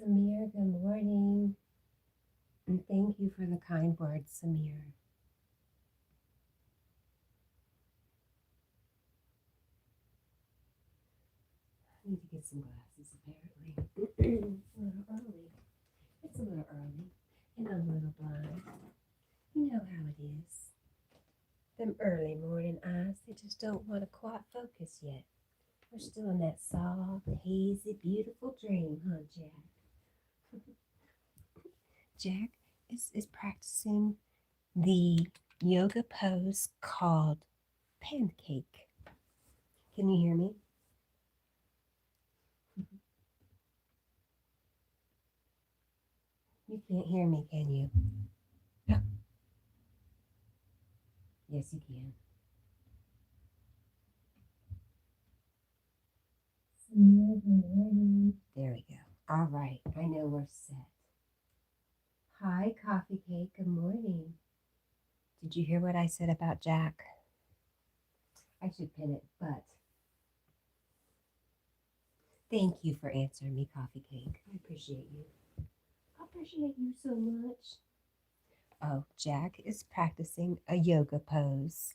Samir, good morning. And thank you for the kind words, Samir. I need to get some glasses, apparently. a little early. It's a little early and I'm a little blind. You know how it is. Them early morning eyes, they just don't want to quite focus yet. We're still in that soft, hazy, beautiful dream, huh, Jack? Jack is practicing the yoga pose called pancake. Can you hear me? You can't hear me, can you? Oh, yes, you can. There we go. All right, I know we're set. Hi, Coffee Cake. Good morning. Did you hear what I said about Jack? I should pin it, but thank you for answering me, Coffee Cake. I appreciate you. I appreciate you so much. Oh, Jack is practicing a yoga pose.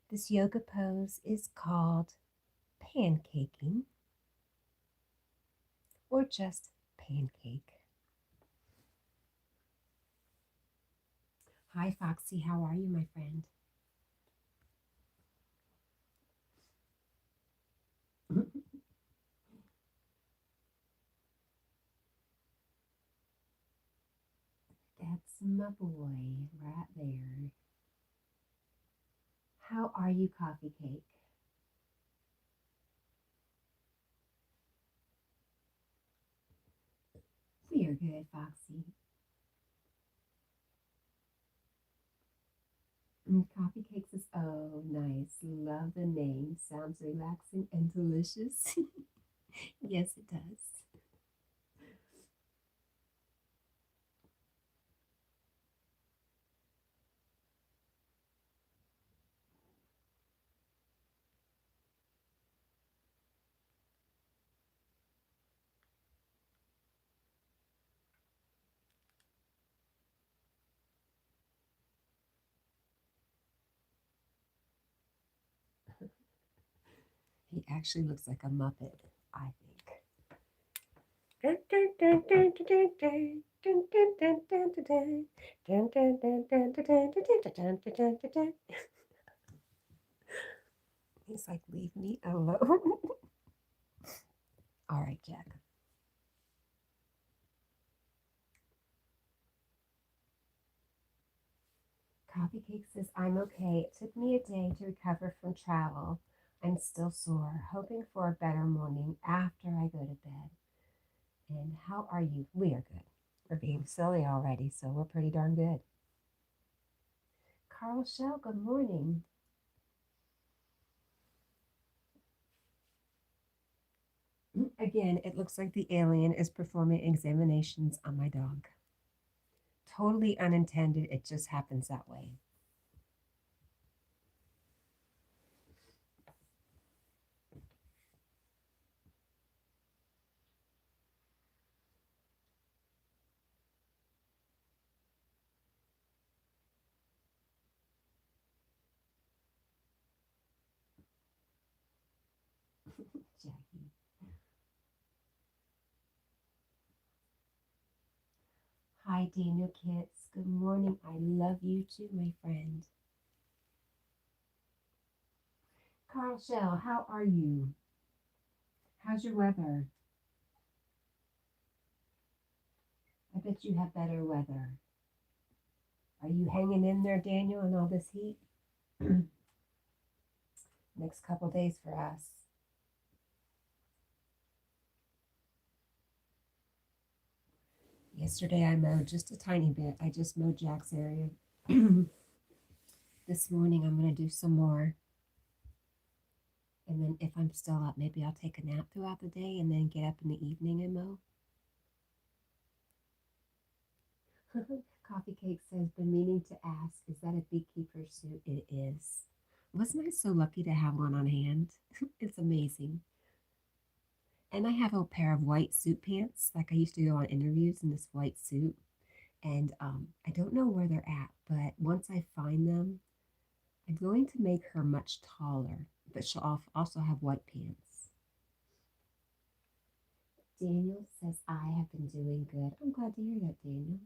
This yoga pose is called pancaking or just pancake. Hi, Foxy. How are you, my friend? That's my boy right there. How are you, Coffee Cake? We are good, Foxy. Coffee Cake says, oh, nice. Love the name. Sounds relaxing and delicious. Yes, it does. He actually looks like a Muppet, I think. He's like, leave me alone. All right, Jack. Coffee Cake says, I'm okay. It took me a day to recover from travel. I'm still sore, hoping for a better morning after I go to bed. And how are you? We are good. We're being silly already, so we're pretty darn good. Carl Shell, good morning. Again, it looks like the alien is performing examinations on my dog. Totally unintended. It just happens that way. Jackie. Hi, Daniel Kitts. Good morning. I love you too, my friend. Carl Shell, how are you? How's your weather? I bet you have better weather. Are you hanging in there, Daniel, in all this heat? Next couple days for us. Yesterday I mowed just a tiny bit. I just mowed Jack's area. This morning I'm going to do some more. And then if I'm still up, maybe I'll take a nap throughout the day and then get up in the evening and mow. Coffee Cake says, been meaning to ask, is that a beekeeper suit? It is. Wasn't I so lucky to have one on hand? It's amazing. And I have a pair of white suit pants. Like I used to go on interviews in this white suit. And I don't know where they're at, but once I find them, I'm going to make her much taller. But she'll also have white pants. Daniel says, I have been doing good. I'm glad to hear that, Daniel.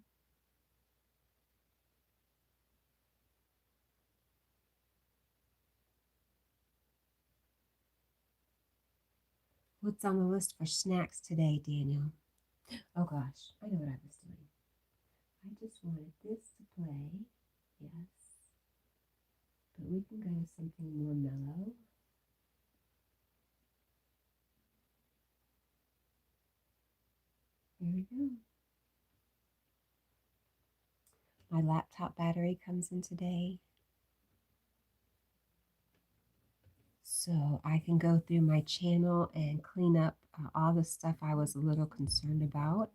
What's on the list for snacks today, Daniel? Oh gosh, I know what I was doing. I just wanted this to play. Yes. But we can go to something more mellow. There we go. My laptop battery comes in today. So I can go through my channel and clean up all the stuff I was a little concerned about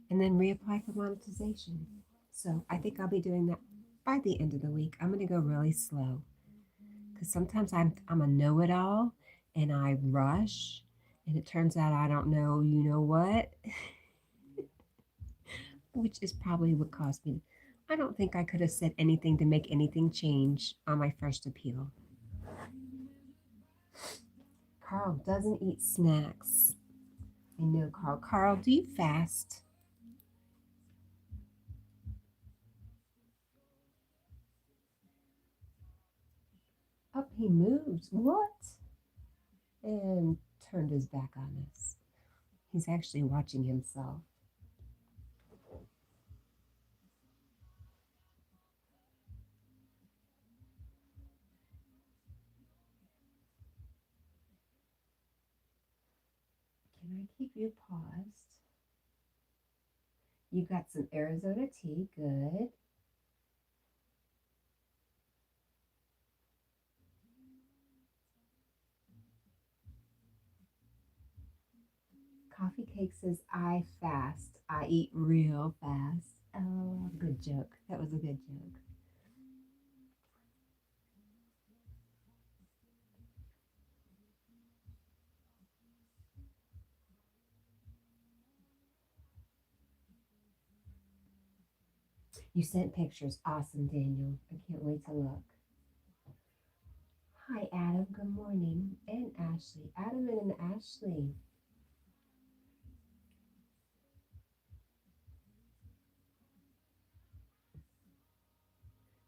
and then reapply for monetization. So I think I'll be doing that by the end of the week. I'm going to go really slow because sometimes I'm a know-it-all and I rush and it turns out I don't know you know what, which is probably what caused me. I don't think I could have said anything to make anything change on my first appeal. Carl doesn't eat snacks. I know, Carl. Carl, do you fast? Up he moves. What? And turned his back on us. He's actually watching himself. Can I keep you paused? You got some Arizona tea. Good. Coffee Cake says, I fast. I eat real fast. Oh, good joke. That was a good joke. You sent pictures. Awesome, Daniel. I can't wait to look. Hi, Adam. Good morning. And Ashley. Adam and Ashley.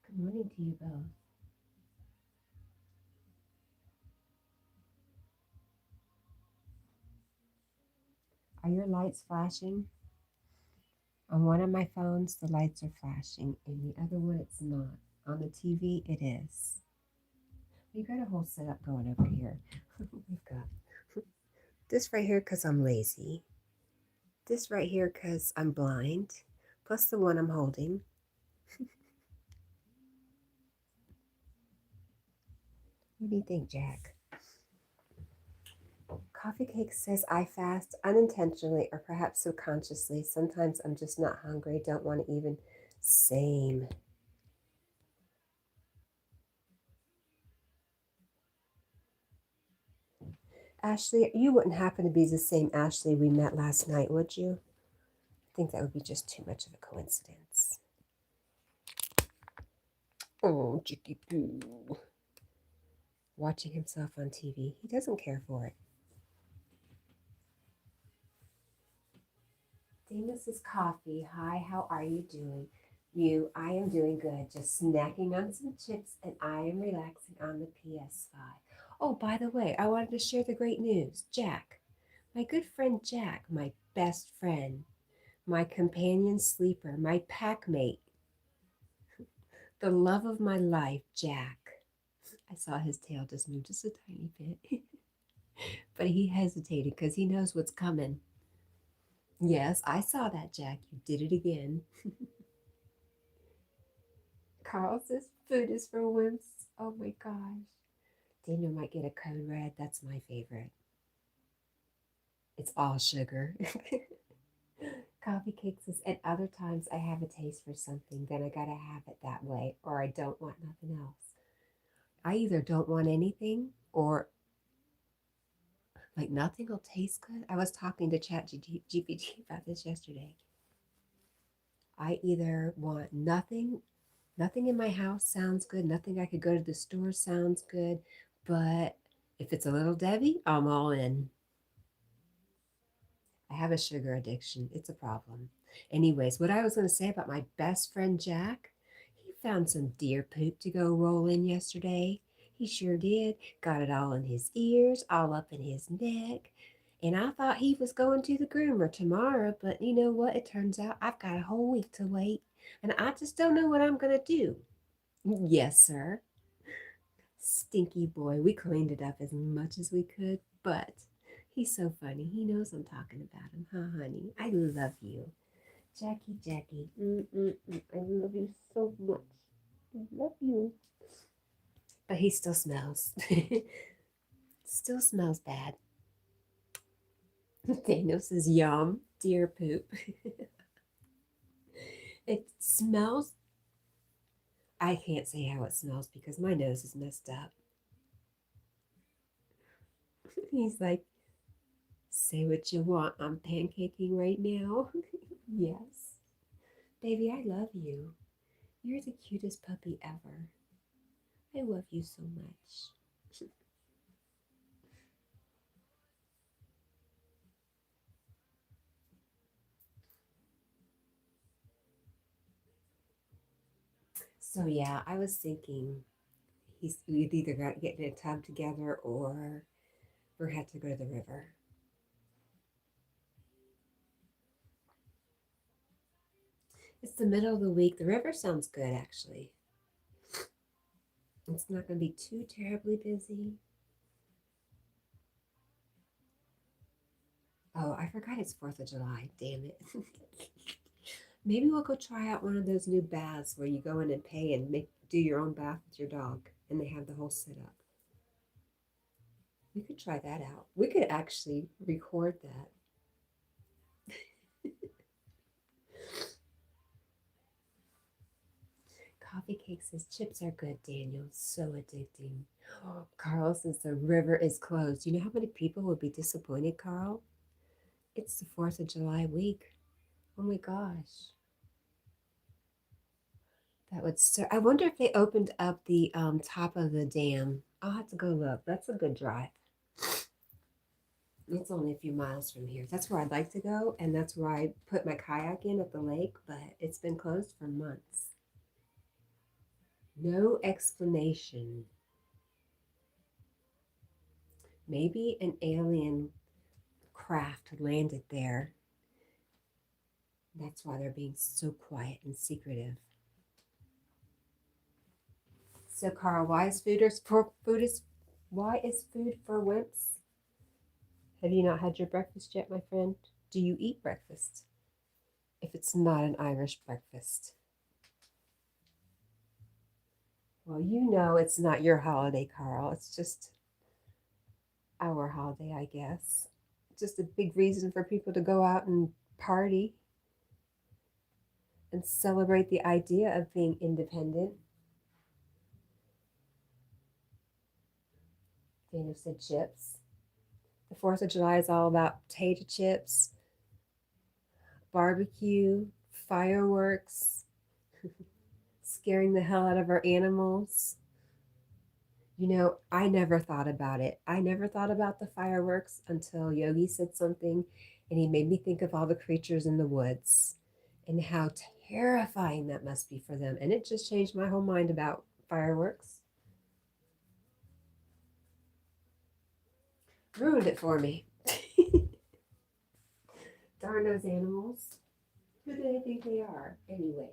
Good morning to you both. Are your lights flashing? On one of my phones, the lights are flashing, and the other one, it's not. On the TV, it is. We've got a whole setup going over here. We've got this right here because I'm lazy. This right here because I'm blind. Plus the one I'm holding. What do you think, Jack? Coffee Cake says, I fast unintentionally or perhaps subconsciously. Sometimes I'm just not hungry, don't want to even. Same. Ashley, you wouldn't happen to be the same Ashley we met last night, would you? I think that would be just too much of a coincidence. Oh, Chicky Poo. Watching himself on TV. He doesn't care for it. Damus is coffee. Hi, how are you doing? I am doing good. Just snacking on some chips and I am relaxing on the PS5. Oh, by the way, I wanted to share the great news. Jack, my good friend Jack, my best friend, my companion sleeper, my pack mate, the love of my life, Jack. I saw his tail just move just a tiny bit, but he hesitated because he knows what's coming. Yes, I saw that, Jack. You did it again. Carl says food is for wimps. Oh my gosh. Daniel might get a code red. That's my favorite. It's all sugar. Coffee Cake says, at other times I have a taste for something, then I gotta have it that way, or I don't want nothing else. I either don't want anything or Like nothing will taste good. I was talking to Cat GPT about this yesterday. I either want nothing in my house sounds good, nothing I could go to the store sounds good, but if it's a little Debbie, I'm all in. I have a sugar addiction. It's a problem. Anyways, what I was going to say about my best friend Jack, he found some deer poop to go roll in yesterday. He sure did. Got it all in his ears, all up in his neck. And I thought he was going to the groomer tomorrow, but you know what? It turns out I've got a whole week to wait, and I just don't know what I'm going to do. Yes, sir. Stinky boy. We cleaned it up as much as we could, but he's so funny. He knows I'm talking about him, huh, honey? I love you. Jackie. I love you so much. I love you. But he still smells. Still smells bad. Daniel says, yum, deer poop. It smells. I can't say how it smells because my nose is messed up. He's like, say what you want. I'm pancaking right now. Yes. Baby, I love you. You're the cutest puppy ever. I love you so much. So yeah, I was thinking we'd either got to get in a tub together or we had to go to the river. It's the middle of the week. The river sounds good actually. It's not going to be too terribly busy. Oh, I forgot it's 4th of July. Damn it. Maybe we'll go try out one of those new baths where you go in and pay and do your own bath with your dog, and they have the whole setup. We could try that out. We could actually record that. Coffee Cake says chips are good, Daniel. So addicting. Oh, Carl says the river is closed. You know how many people would be disappointed, Carl? It's the 4th of July week. Oh my gosh. That would I wonder if they opened up the top of the dam. I'll have to go look. That's a good drive. It's only a few miles from here. That's where I'd like to go, and that's where I put my kayak in at the lake, but it's been closed for months. No explanation. Maybe an alien craft landed there. That's why they're being so quiet and secretive. So, Carl, why is food for wimps? Have you not had your breakfast yet, my friend? Do you eat breakfast? If it's not an Irish breakfast. Well, you know it's not your holiday, Carl. It's just our holiday, I guess. Just a big reason for people to go out and party and celebrate the idea of being independent. Daniel said chips. The 4th of July is all about potato chips, barbecue, fireworks, scaring the hell out of our animals. You know, I never thought about it. I never thought about the fireworks until Yogi said something, and he made me think of all the creatures in the woods and how terrifying that must be for them. And it just changed my whole mind about fireworks. Ruined it for me. Darn those animals. Who do they think they are? Anyways.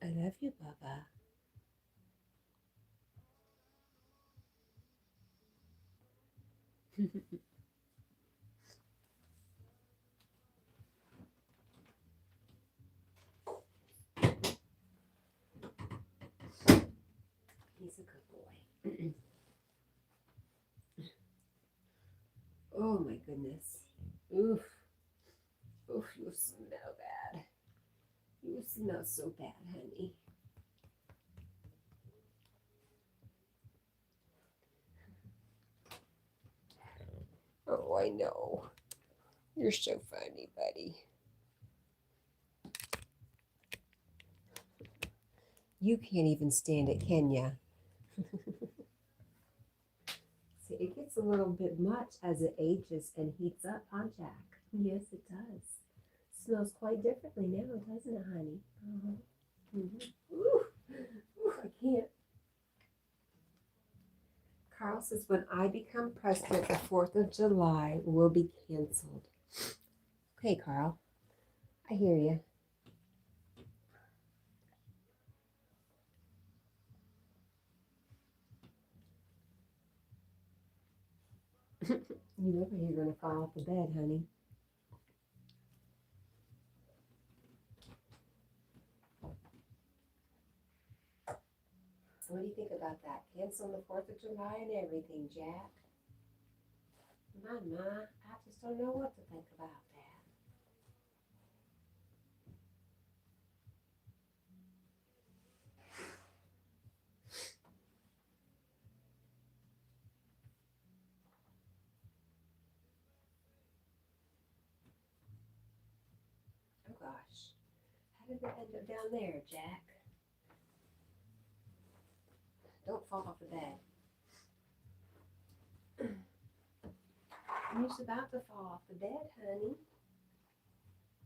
I love you, Bubba. He's a good boy. Oh my goodness. Oof. smells so bad, honey. Oh, I know. You're so funny, buddy. You can't even stand it, can ya? See, it gets a little bit much as it ages and heats up, huh, Jack? Yes, it does. Smells quite differently now, doesn't it, honey? Ooh, I can't. Carl says, when I become president, the 4th of July will be canceled. Okay, Carl. I hear you. You look like you're going to fall off the bed, honey. What do you think about that? Cancel the 4th of July and everything, Jack. Mama, I just don't know what to think about that. Oh, gosh. How did that end up down there, Jack? Don't fall off the bed. You're just about to fall off the bed, honey.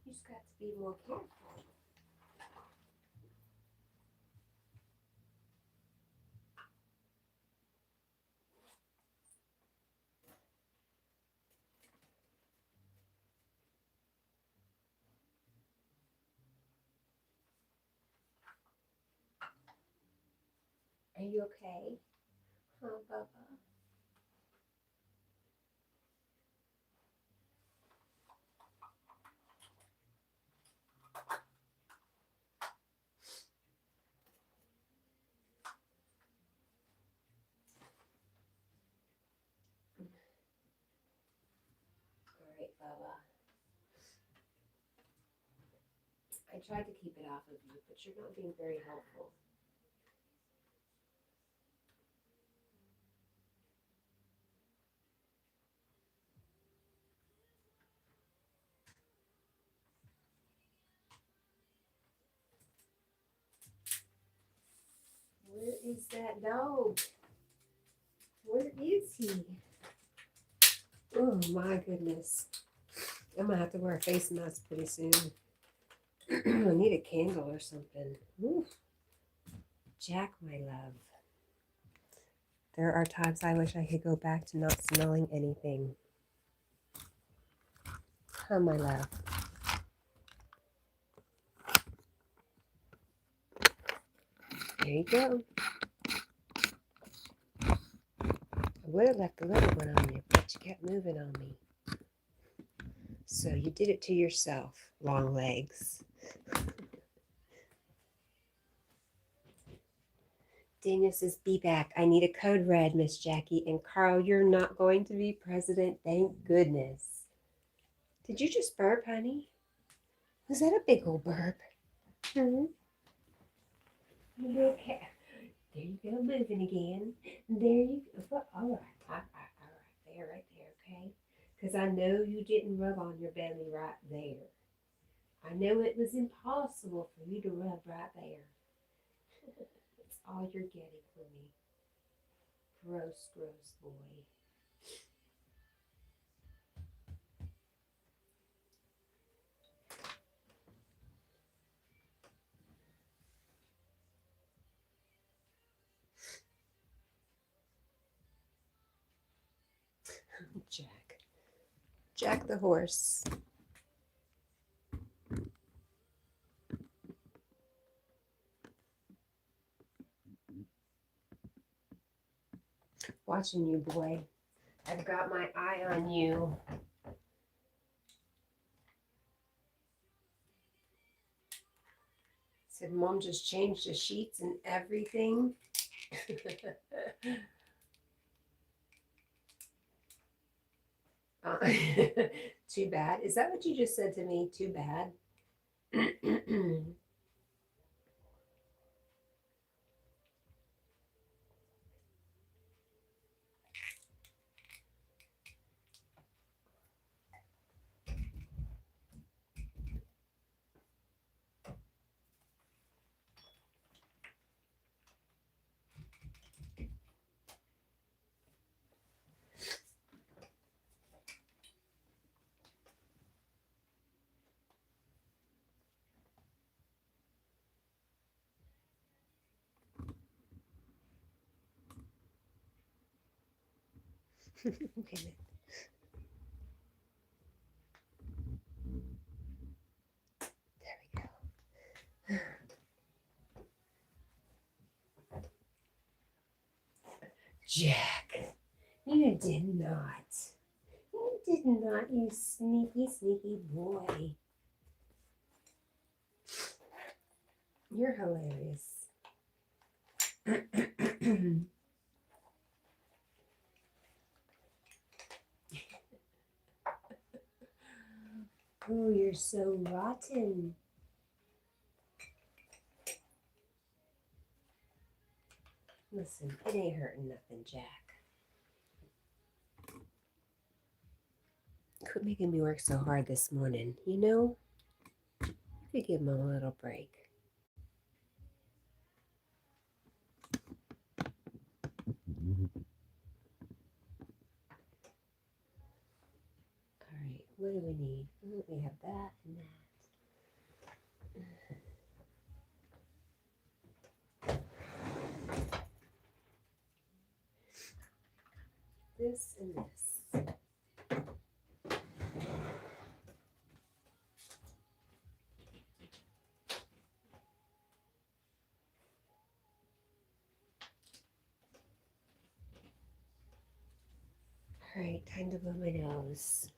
You just got to be more careful. Are you okay? Huh, Bubba? All right, Bubba. I tried to keep it off of you, but you're not being very helpful. Where is that dog? Where is he? Oh my goodness. I'm gonna have to wear a face mask pretty soon. I need a candle or something. Ooh. Jack, my love. There are times I wish I could go back to not smelling anything. Oh, my love. There you go. I would have left the little one on you, but you kept moving on me. So you did it to yourself, long legs. Daniel says, be back. I need a code red, Miss Jackie. And Carl, you're not going to be president. Thank goodness. Did you just burp, honey? Was that a big old burp? Mm-hmm. Okay. There you go, moving again. There you go. All right. There, right there, okay? Because I know you didn't rub on your belly right there. I know it was impossible for you to rub right there. That's all you're getting from me. Gross, gross boy. Jack. Jack the horse. Watching you, boy. I've got my eye on you. Said Mom just changed the sheets and everything. Too bad. Is that what you just said to me? Too bad. Look at it. There we go. Jack, you did not. You did not, you sneaky, sneaky boy. You're hilarious. Oh, you're so rotten. Listen, it ain't hurting nothing, Jack. Quit making me work so hard this morning. You know, you could give Mom a little break. All right, what do we need? We have that and that. This and this. All right, time to blow my nose.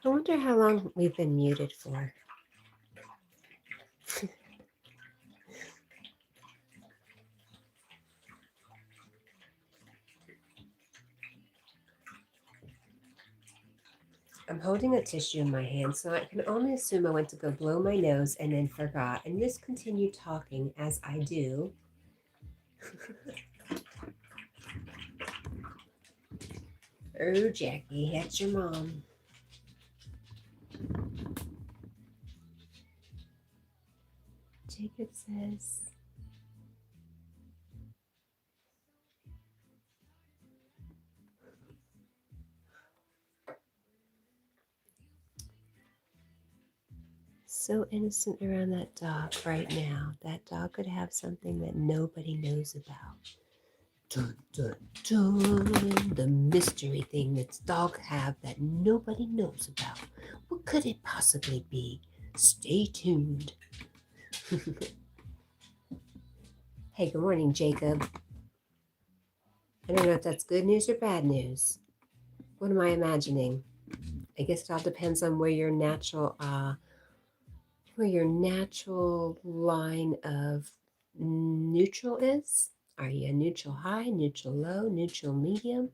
I wonder how long we've been muted for. I'm holding a tissue in my hand, so I can only assume I went to go blow my nose and then forgot and just continued talking as I do. Oh, Jackie, that's your mom. Jacob says, so innocent around that dog right now. That dog could have something that nobody knows about. Dun, dun, dun. The mystery thing that dogs have that nobody knows about. What could it possibly be? Stay tuned. Hey, good morning, Jacob. I don't know if that's good news or bad news. What am I imagining? I guess it all depends on where your natural line of neutral is. Are you a neutral high, neutral low, neutral medium?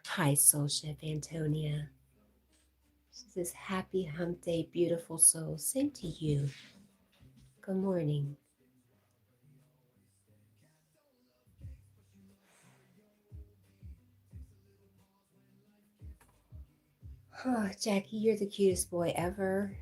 Hi, Soul Chef Antonia. She says, happy hump day, beautiful soul. Same to you. Good morning. Oh, Jackie, you're the cutest boy ever.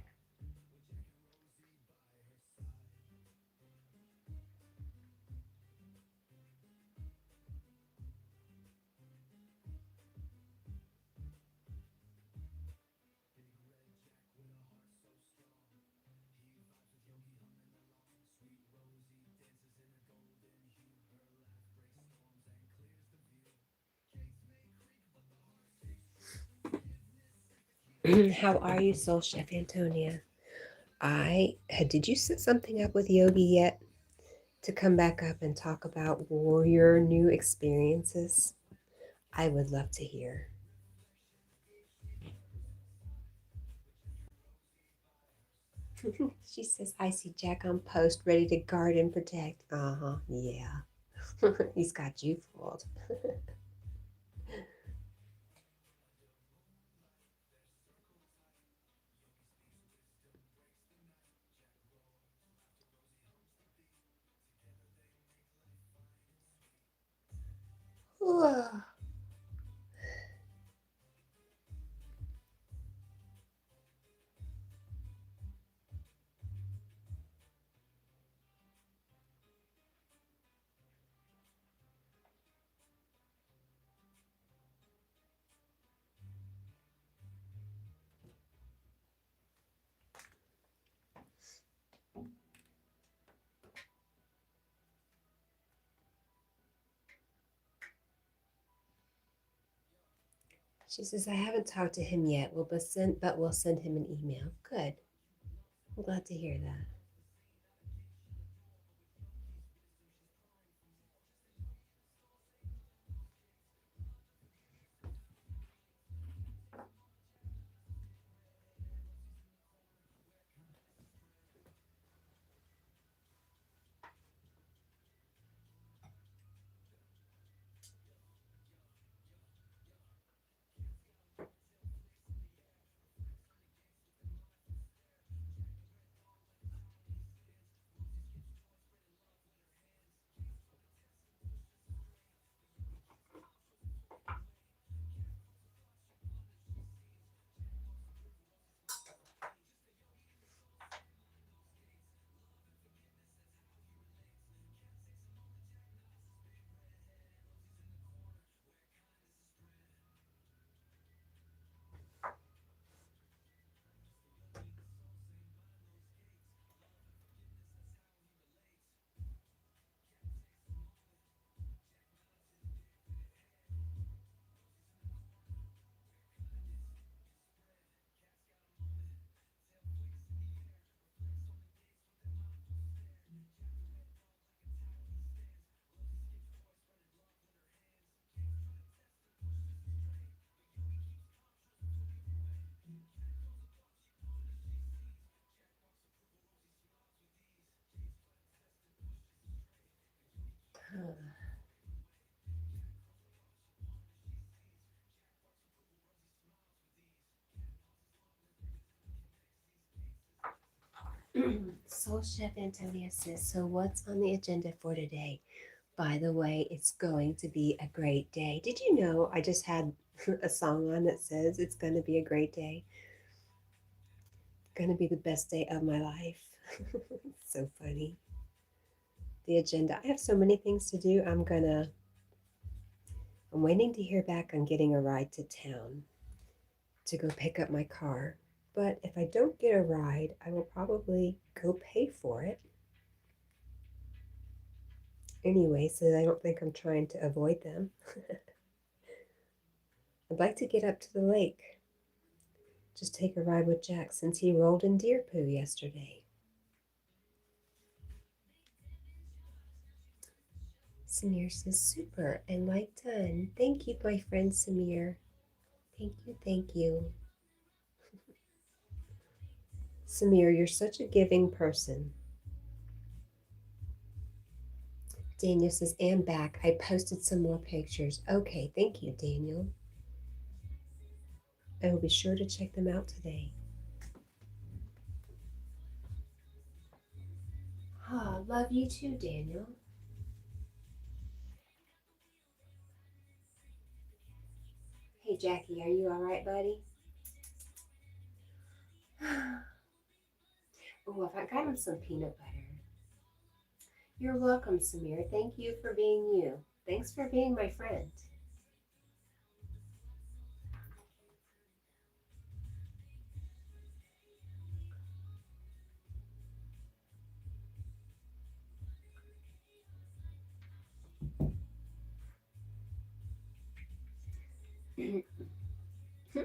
How are you, Soul Chef Antonia? Did you set something up with Yogi yet to come back up and talk about your new experiences? I would love to hear. She says, I see Jack on post, ready to guard and protect. Uh-huh, yeah. He's got you fooled. She says, I haven't talked to him yet, but we'll send him an email. Good. I'm glad to hear that. Soul Chef Antonia says, so what's on the agenda for today? By the way, it's going to be a great day. Did you know I just had a song on that says it's going to be a great day? Going to be the best day of my life. So funny. The agenda. I have so many things to do. I'm waiting to hear back on getting a ride to town to go pick up my car. But if I don't get a ride, I will probably go pay for it anyway, so that I don't think I'm trying to avoid them. I'd like to get up to the lake. Just take a ride with Jack since he rolled in deer poo yesterday. Samir says, super and like done. Thank you, my friend Samir. Thank you, thank you. Samir, you're such a giving person. Daniel says, and back. I posted some more pictures. Okay, thank you, Daniel. I will be sure to check them out today. Ah, love you too, Daniel. Hey, Jackie, are you all right, buddy? Oh, I got him some peanut butter. You're welcome, Samir. Thank you for being you. Thanks for being my friend.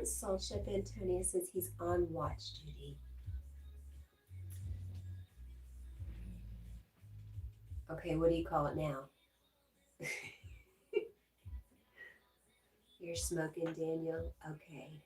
Soul Chef Antonio says he's on watch duty. Okay, what do you call it now? You're smoking, Daniel? Okay.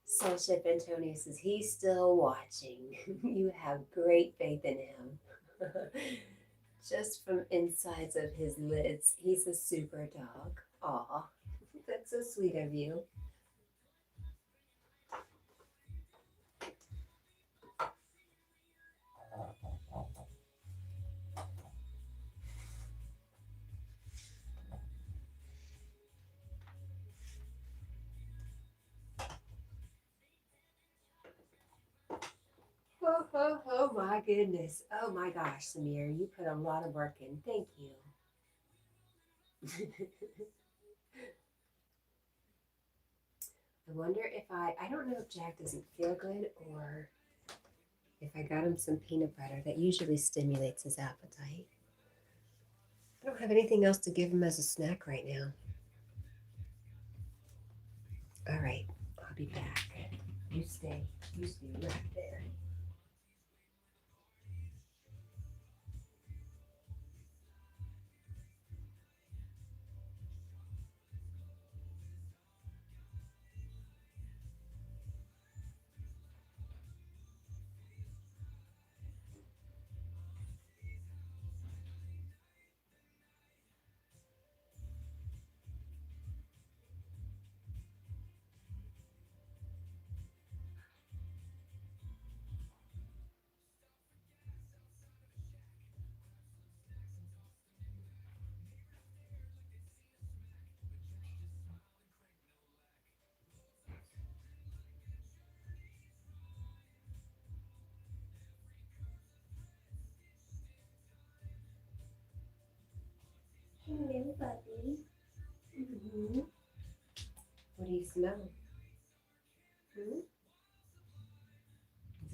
Soul Chef Antonio says he's still watching. You have great faith in him. Just from insides of his lids, he's a super dog. Aw, that's so sweet of you. Oh my goodness. Oh my gosh, Samir, you put a lot of work in. Thank you. I wonder if I don't know if Jack doesn't feel good or if I got him some peanut butter. That usually stimulates his appetite. I don't have anything else to give him as a snack right now. All right, I'll be back. You stay. You stay right there.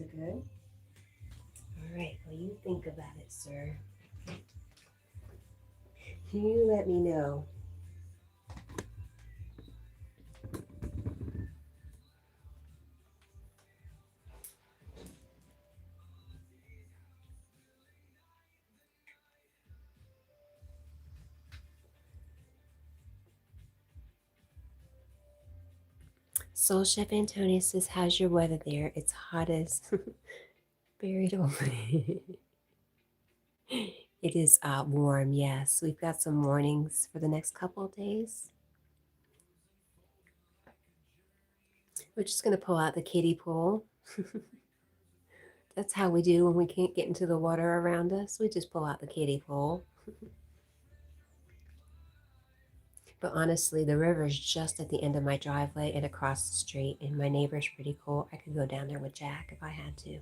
it good? All right, well, you think about it, sir. You let me know. Soul Chef Antonia says, how's your weather there? It's hot as buried away. It is warm, yes. We've got some warnings for the next couple of days. We're just going to pull out the kiddie pool. That's how we do when we can't get into the water around us. We just pull out the kiddie pool. But honestly, the river's just at the end of my driveway and across the street, and my neighbor's pretty cool. I could go down there with Jack if I had to.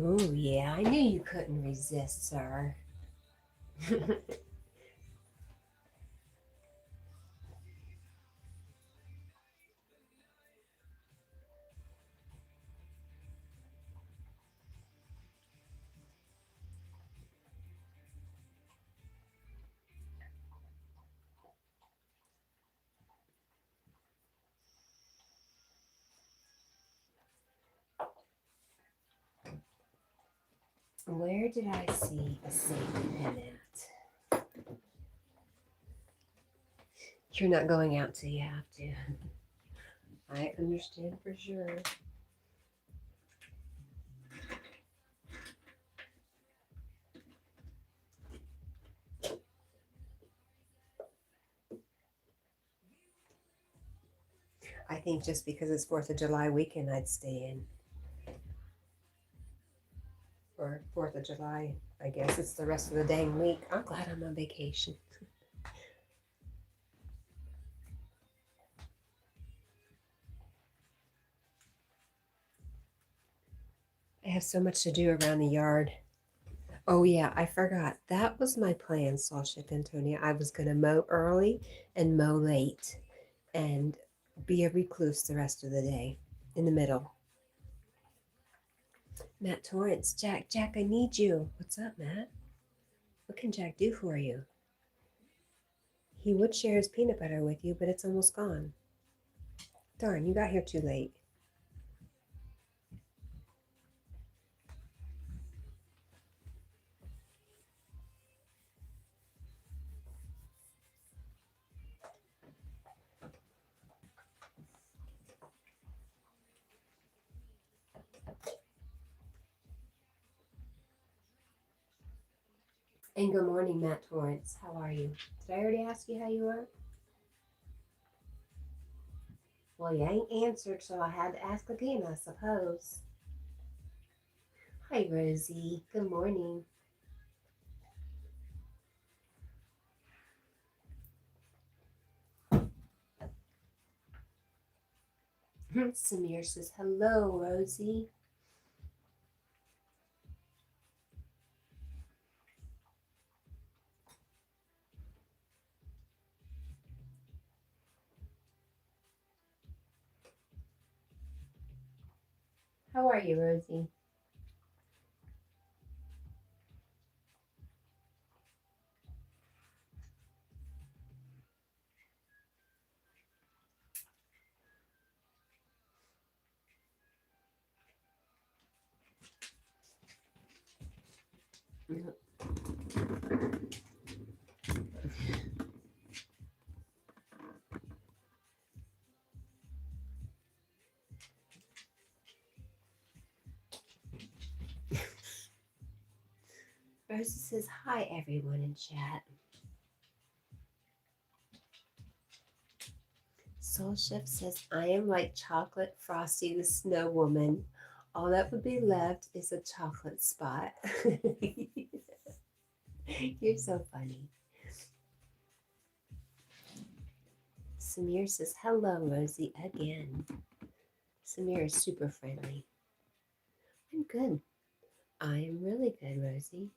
Oh, yeah, I knew you couldn't resist, sir. Where did I see a safety pin at? You're not going out till you have to. I understand for sure. I think just because it's 4th of July weekend, I'd stay in. Or 4th of July, I guess it's the rest of the dang week. I'm glad I'm on vacation. I have so much to do around the yard. Oh yeah, I forgot. That was my plan, Soul Chef Antonia. I was going to mow early and mow late and be a recluse the rest of the day in the middle. Matt Torrance, Jack, I need you. What's up, Matt? What can Jack do for you? He would share his peanut butter with you, but it's almost gone. Darn, you got here too late. And good morning, Matt Torrance. How are you? Did I already ask you how you are? Well, you ain't answered, so I had to ask again, I suppose. Hi, Rosie. Good morning. Samir says, hello, Rosie. How are you, Rosie? Rosie says, hi, everyone in chat. Soul Chef says, I am like chocolate Frosty the Snow Woman. All that would be left is a chocolate spot. You're so funny. Samir says, hello, Rosie, again. Samir is super friendly. I'm good. I am really good, Rosie.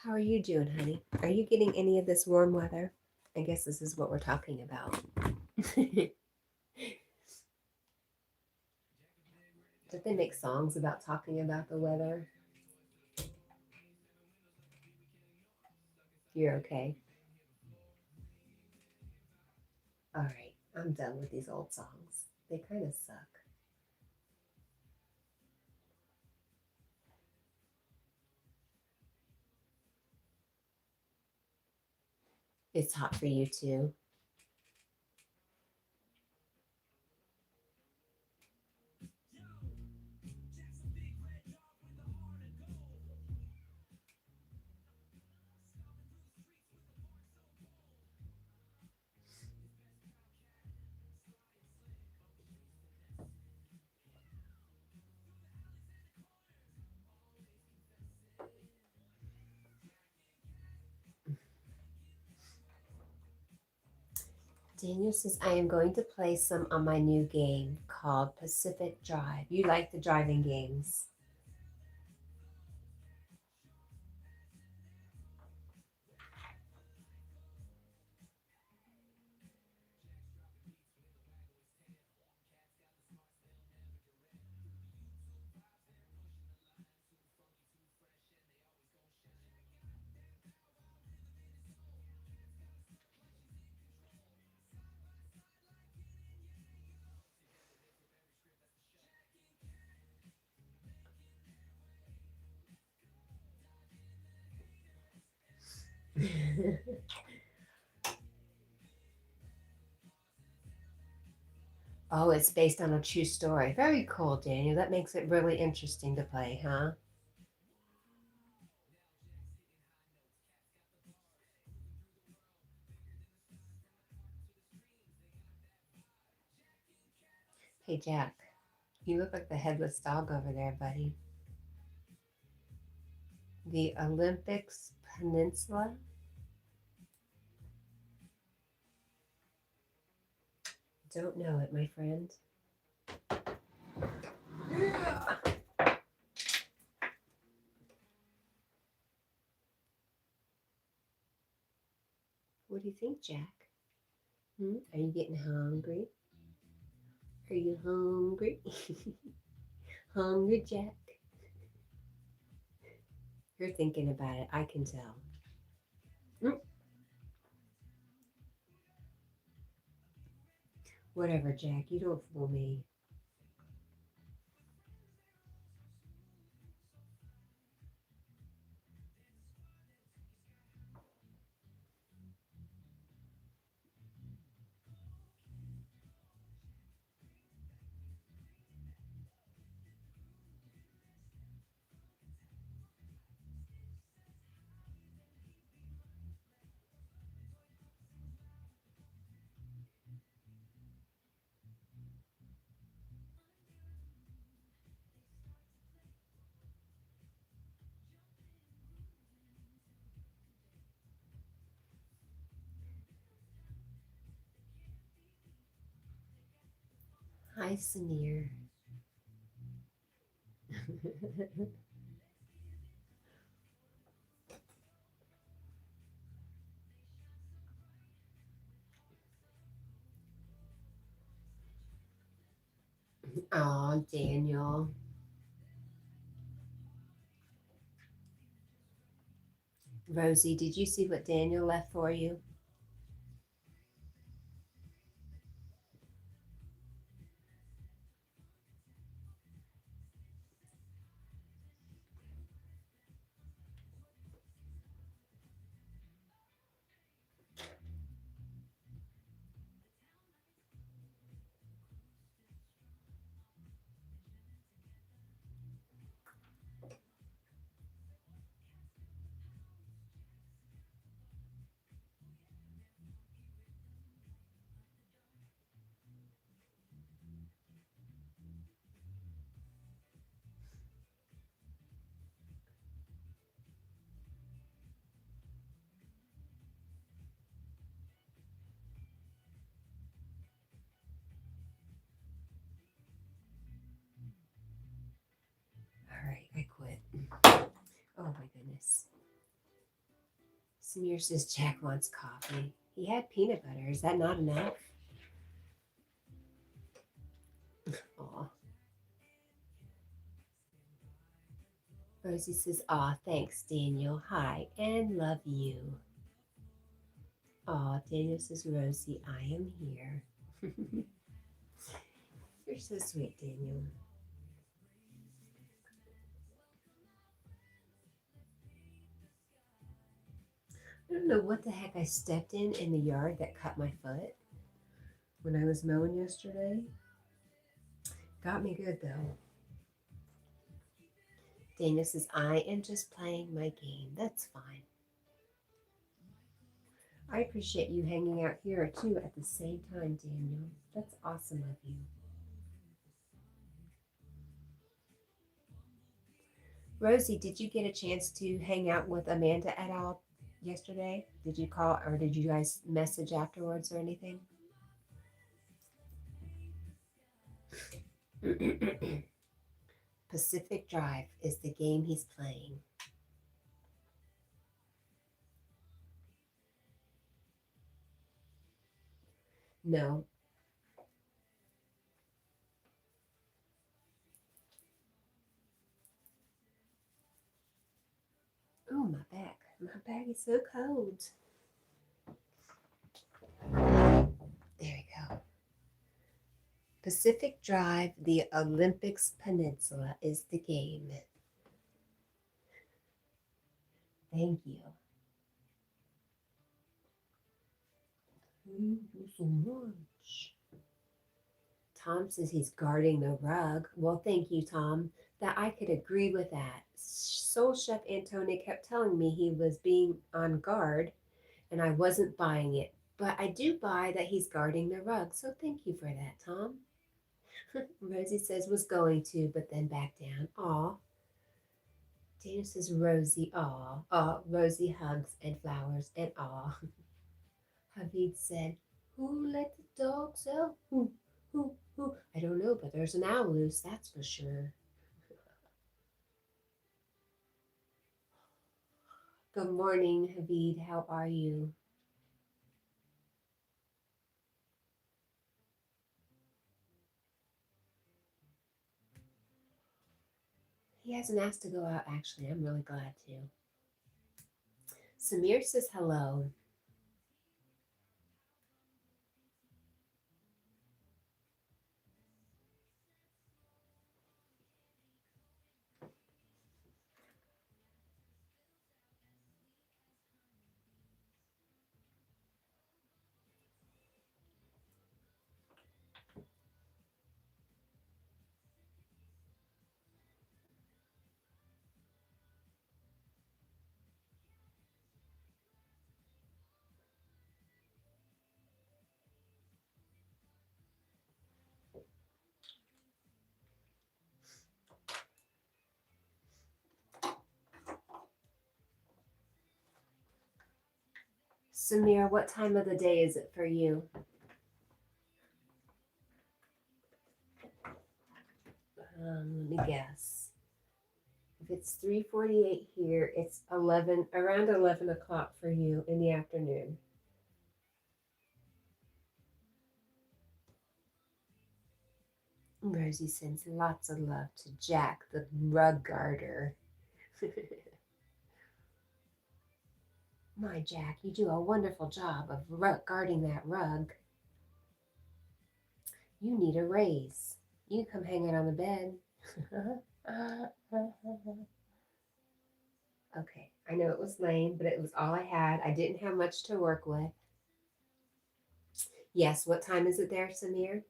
How are you doing, honey? Are you getting any of this warm weather? I guess this is what we're talking about. Don't they make songs about talking about the weather? You're okay. All right, I'm done with these old songs. They kind of suck. It's hot for you too. Daniel says, I am going to play some on my new game called Pacific Drive. You like the driving games? Oh, it's based on a true story. Very cool, Daniel. That makes it really interesting to play, huh? Hey, Jack, you look like the headless dog over there, buddy. The Olympics Peninsula? Don't know it, my friend. What do you think, Jack? Are you getting hungry? Are you hungry? Hungry, Jack? You're thinking about it. I can tell. Whatever, Jack. You don't fool me. Hi, Samir. Oh, Daniel. Rosie, did you see what Daniel left for you? All right, I quit. Oh my goodness. Samir says Jack wants coffee. He had peanut butter. Is that not enough? Aw. Rosie says, aw, thanks, Daniel. Hi, and love you. Aw, Daniel says, Rosie, I am here. You're so sweet, Daniel. I don't know what the heck I stepped in the yard that cut my foot when I was mowing yesterday. Got me good, though. Daniel says, I am just playing my game. That's fine. I appreciate you hanging out here, too, at the same time, Daniel. That's awesome of you. Rosie, did you get a chance to hang out with Amanda at all yesterday? Did you call or did you guys message afterwards or anything? Pacific Drive is the game he's playing. No. Oh, my back. My back is so cold. There we go. Pacific Drive, the Olympics Peninsula is the game. Thank you. Thank you so much. Tom says he's guarding the rug. Well, thank you, Tom. That I could agree with that. Soul Chef Antonio kept telling me he was being on guard and I wasn't buying it. But I do buy that he's guarding the rug. So thank you for that, Tom. Rosie says was going to, but then back down. Aw. Dana says Rosie, aw. Aw. Rosie hugs and flowers and aw. Havid said, who let the dogs out? Who? Who? I don't know, but there's an owl loose, that's for sure. Good morning, Havid. How are you? He hasn't asked to go out, actually. I'm really glad to. Samir says hello. Samir, what time of the day is it for you? Let me guess. If it's 3:48 here, it's around 11 o'clock for you in the afternoon. Rosie sends lots of love to Jack, the rug garter. My Jack, you do a wonderful job of guarding that rug. You need a raise. You come hang out on the bed. Okay, I know it was lame, but it was all I had. I didn't have much to work with. Yes, what time is it there, Samir?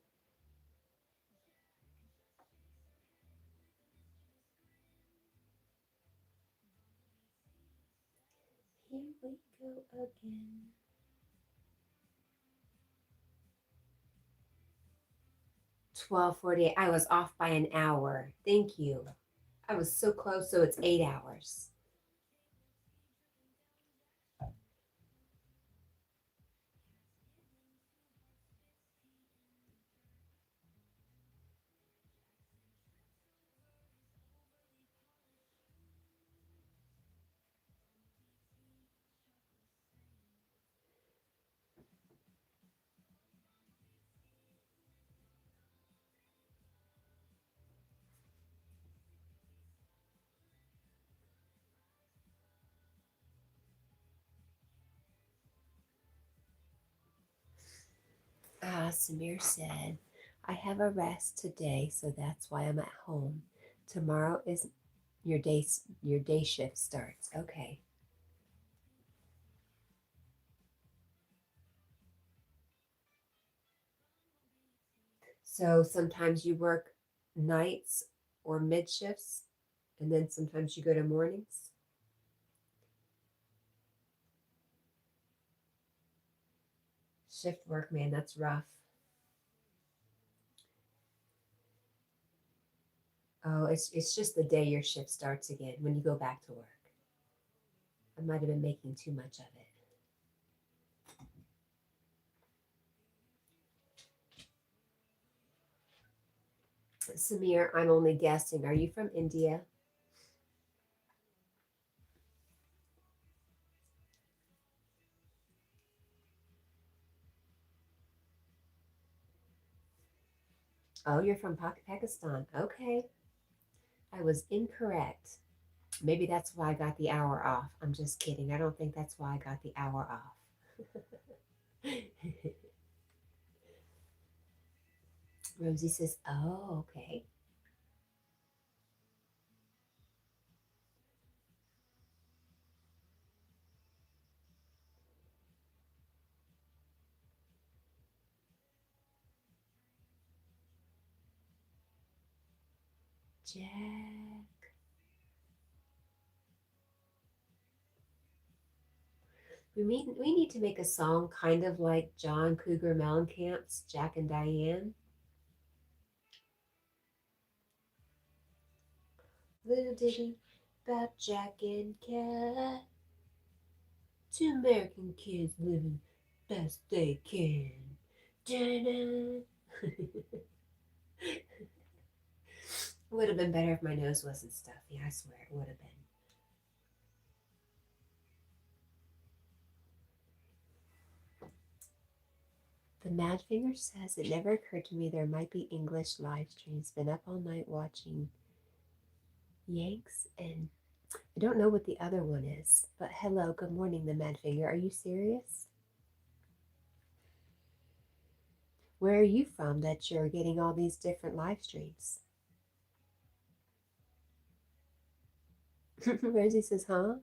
Here we go again. 12:48. I was off by an hour. Thank you. I was so close, so it's 8 hours. Samir said, I have a rest today, so that's why I'm at home. Tomorrow is your day shift starts. Okay. So sometimes you work nights or mid shifts, and then sometimes you go to mornings. Shift work, man, that's rough. Oh, it's just the day your shift starts again when you go back to work. I might have been making too much of it. Samir, I'm only guessing. Are you from India? Oh, you're from Pakistan. Okay. I was incorrect. Maybe that's why I got the hour off. I'm just kidding. I don't think that's why I got the hour off. Rosie says, oh, okay. Jack. We need to make a song kind of like John Cougar Mellencamp's Jack and Diane. Little ditty about Jack and Cat. Two American kids living best they can. Da-da. It would have been better if my nose wasn't stuffy. I swear it would have been. The Mad Finger says it never occurred to me there might be English live streams. Been up all night watching Yanks, and I don't know what the other one is. But hello, good morning, the Mad Finger. Are you serious? Where are you from that you're getting all these different live streams? Rosie says, huh?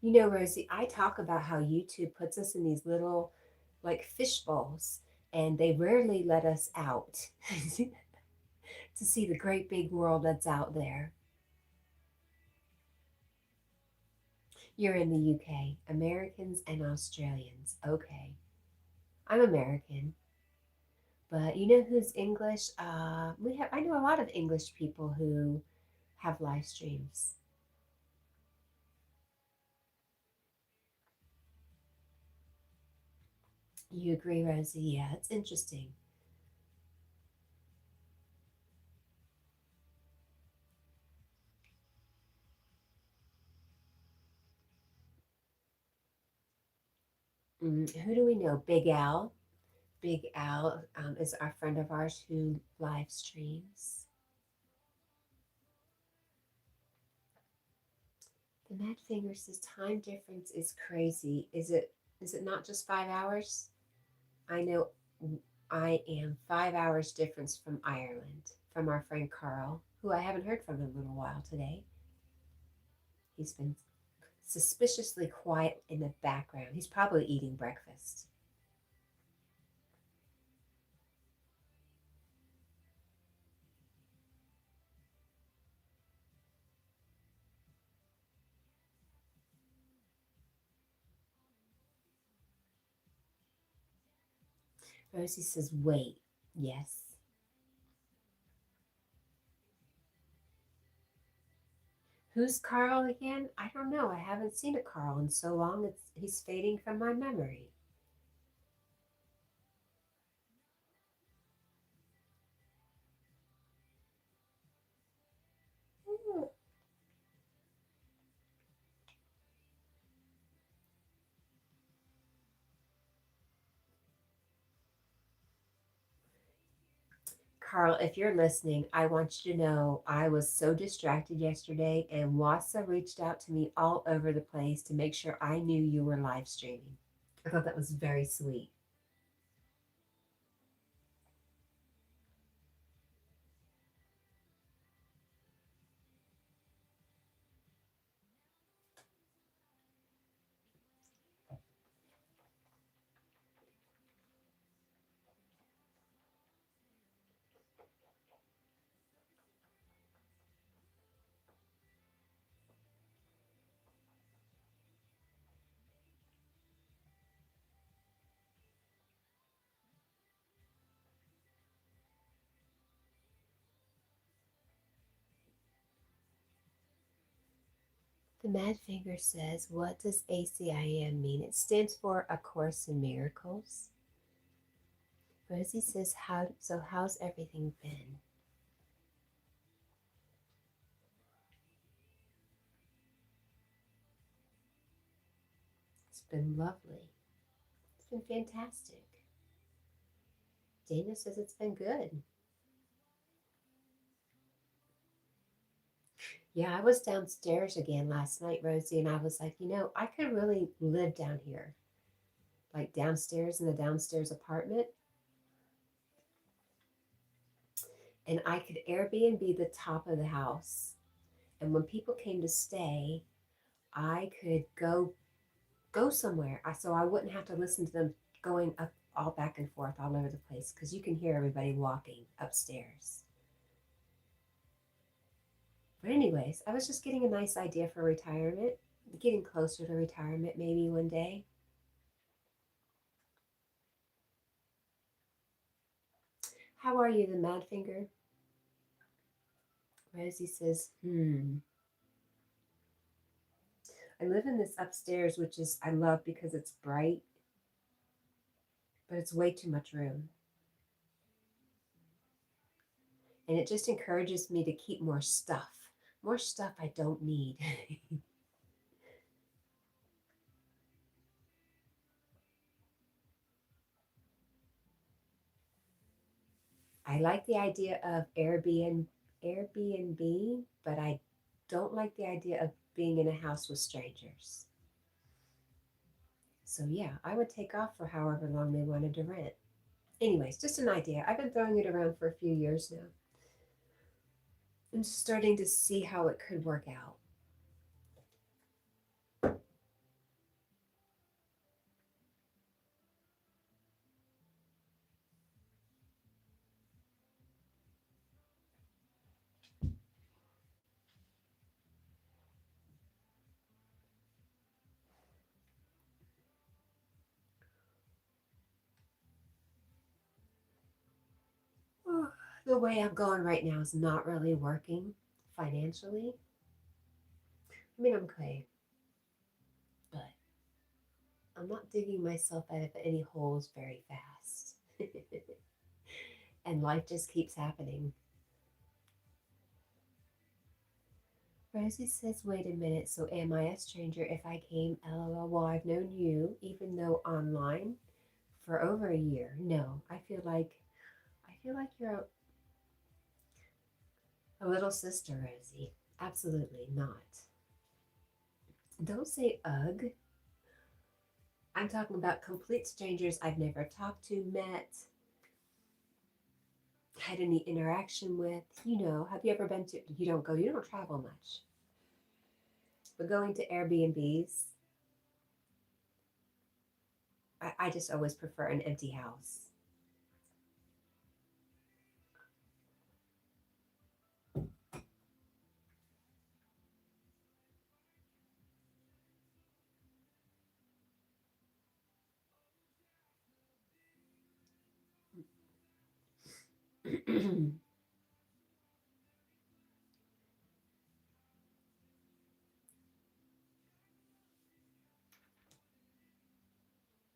You know, Rosie, I talk about how YouTube puts us in these little like fish bowls, and they rarely let us out to see the great big world that's out there. You're in the UK, Americans and Australians. Okay. I'm American, but you know who's English? I know a lot of English people who have live streams. You agree, Rosie? Yeah, it's interesting. Who do we know? Big Al. Big Al is our friend of ours who live streams. The Mad Finger says time difference is crazy. Is it not just 5 hours? I know I am 5 hours difference from Ireland, from our friend Carl, who I haven't heard from in a little while today. He's been suspiciously quiet in the background. He's probably eating breakfast. Rosie says, wait, yes. Who's Carl again? I don't know. I haven't seen a Carl in so long. He's fading from my memory. Carl, if you're listening, I want you to know I was so distracted yesterday, and Wassa reached out to me all over the place to make sure I knew you were live streaming. I thought that was very sweet. The Mad Finger says, what does ACIM mean? It stands for A Course in Miracles. Rosie says, how's everything been? It's been lovely. It's been fantastic. Dana says it's been good. Yeah, I was downstairs again last night, Rosie, and I was like, I could really live down here, like downstairs in the downstairs apartment, and I could Airbnb the top of the house. And when people came to stay, I could go somewhere. So I wouldn't have to listen to them going up all back and forth all over the place because you can hear everybody walking upstairs. But anyways, I was just getting a nice idea for retirement, getting closer to retirement maybe one day. How are you, the Mad Finger? Rosie says, I live in this upstairs, which is I love because it's bright, but it's way too much room. And it just encourages me to keep more stuff I don't need. I like the idea of Airbnb, but I don't like the idea of being in a house with strangers. So yeah, I would take off for however long they wanted to rent. Anyways, just an idea. I've been throwing it around for a few years now. I'm starting to see how it could work out. The way I'm going right now is not really working financially. I mean, I'm okay, but I'm not digging myself out of any holes very fast. And life just keeps happening. Rosie says, wait a minute, so am I a stranger if I came? LOL. Well, I've known you, even though online, for over a year. No, I feel like you're a little sister, Rosie. Absolutely not. Don't say ugh. I'm talking about complete strangers I've never talked to, met, had any interaction with. Have you ever been to, you don't travel much. But going to Airbnbs, I just always prefer an empty house.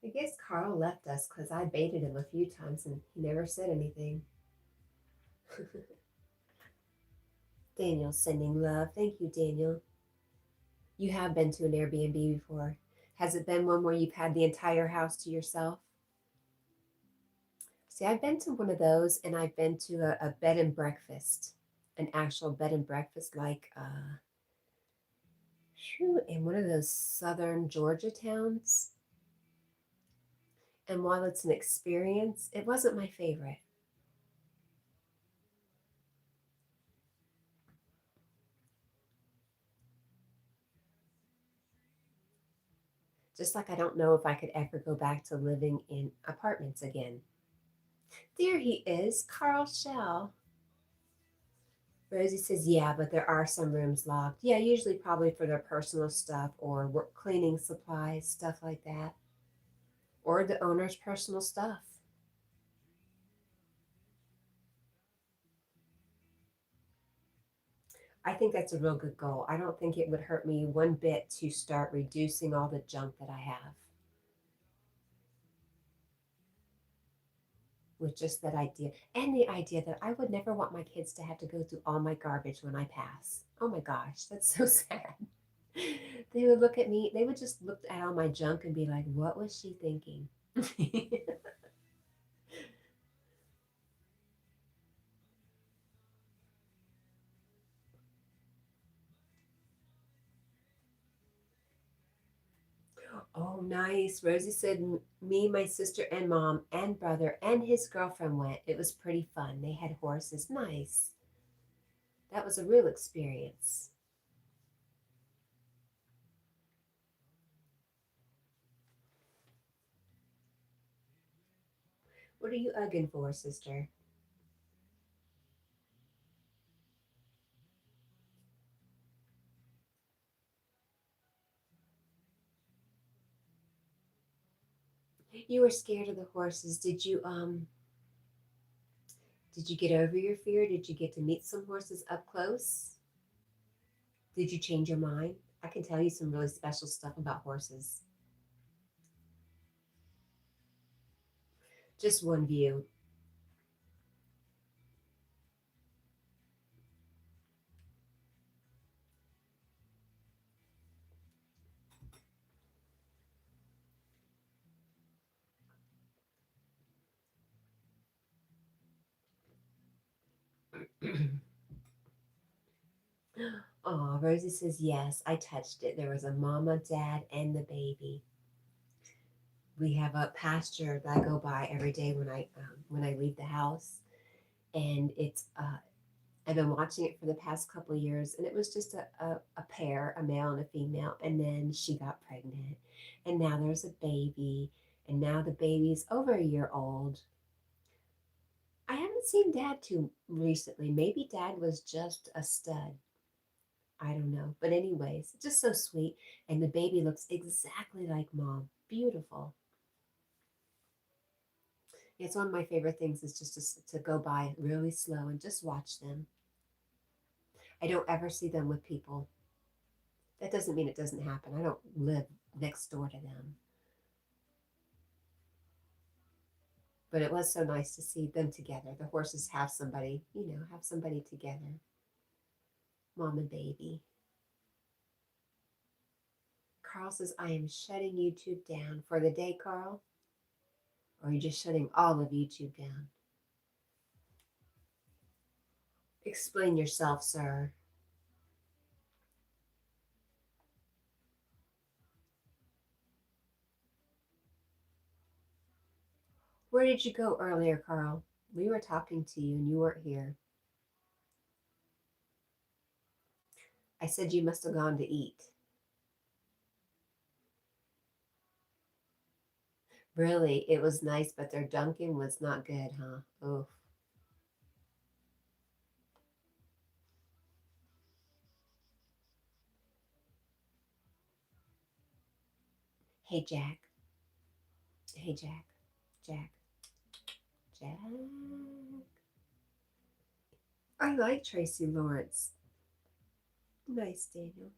I guess Carl left us because I baited him a few times and he never said anything. Daniel sending love. Thank you, Daniel. You have been to an Airbnb before. Has it been one where you've had the entire house to yourself? See, I've been to one of those and I've been to a bed and breakfast, an actual bed and breakfast like in one of those southern Georgia towns. And while it's an experience, it wasn't my favorite. Just like I don't know if I could ever go back to living in apartments again. There he is, Carl Shell. Rosie says, yeah, but there are some rooms locked. Yeah, usually probably for their personal stuff or work cleaning supplies, stuff like that. Or the owner's personal stuff. I think that's a real good goal. I don't think it would hurt me one bit to start reducing all the junk that I have with just that idea. And the idea that I would never want my kids to have to go through all my garbage when I pass. Oh my gosh, that's so sad. They would look at me, they would just look at all my junk and be like, what was she thinking? Oh, nice. Rosie said me, my sister, and mom, and brother, and his girlfriend went. It was pretty fun. They had horses. Nice. That was a real experience. What are you ugging for, sister? You were scared of the horses. Did you get over your fear? Did you get to meet some horses up close? Did you change your mind? I can tell you some really special stuff about horses. Just one view. Oh, Rosie says yes. I touched it. There was a mama, dad, and the baby. We have a pasture that I go by every day when I leave the house, and it's I've been watching it for the past couple of years, and it was just a pair, a male and a female, and then she got pregnant, and now there's a baby, and now the baby's over a year old. I haven't seen Dad too recently. Maybe Dad was just a stud. I don't know. But anyways, just so sweet. And the baby looks exactly like mom. Beautiful. It's one of my favorite things is just to go by really slow and just watch them. I don't ever see them with people. That doesn't mean it doesn't happen. I don't live next door to them. But it was so nice to see them together. The horses have somebody, have somebody together. Mom and baby. Carl says, I am shutting YouTube down for the day, Carl. Or are you just shutting all of YouTube down? Explain yourself, sir. Where did you go earlier, Carl? We were talking to you and you weren't here. I said you must have gone to eat. Really, it was nice, but their Dunkin' was not good, huh? Oof. Hey, Jack. Hey, Jack. Jack. Jack. I like Tracy Lawrence. Nice, Daniel.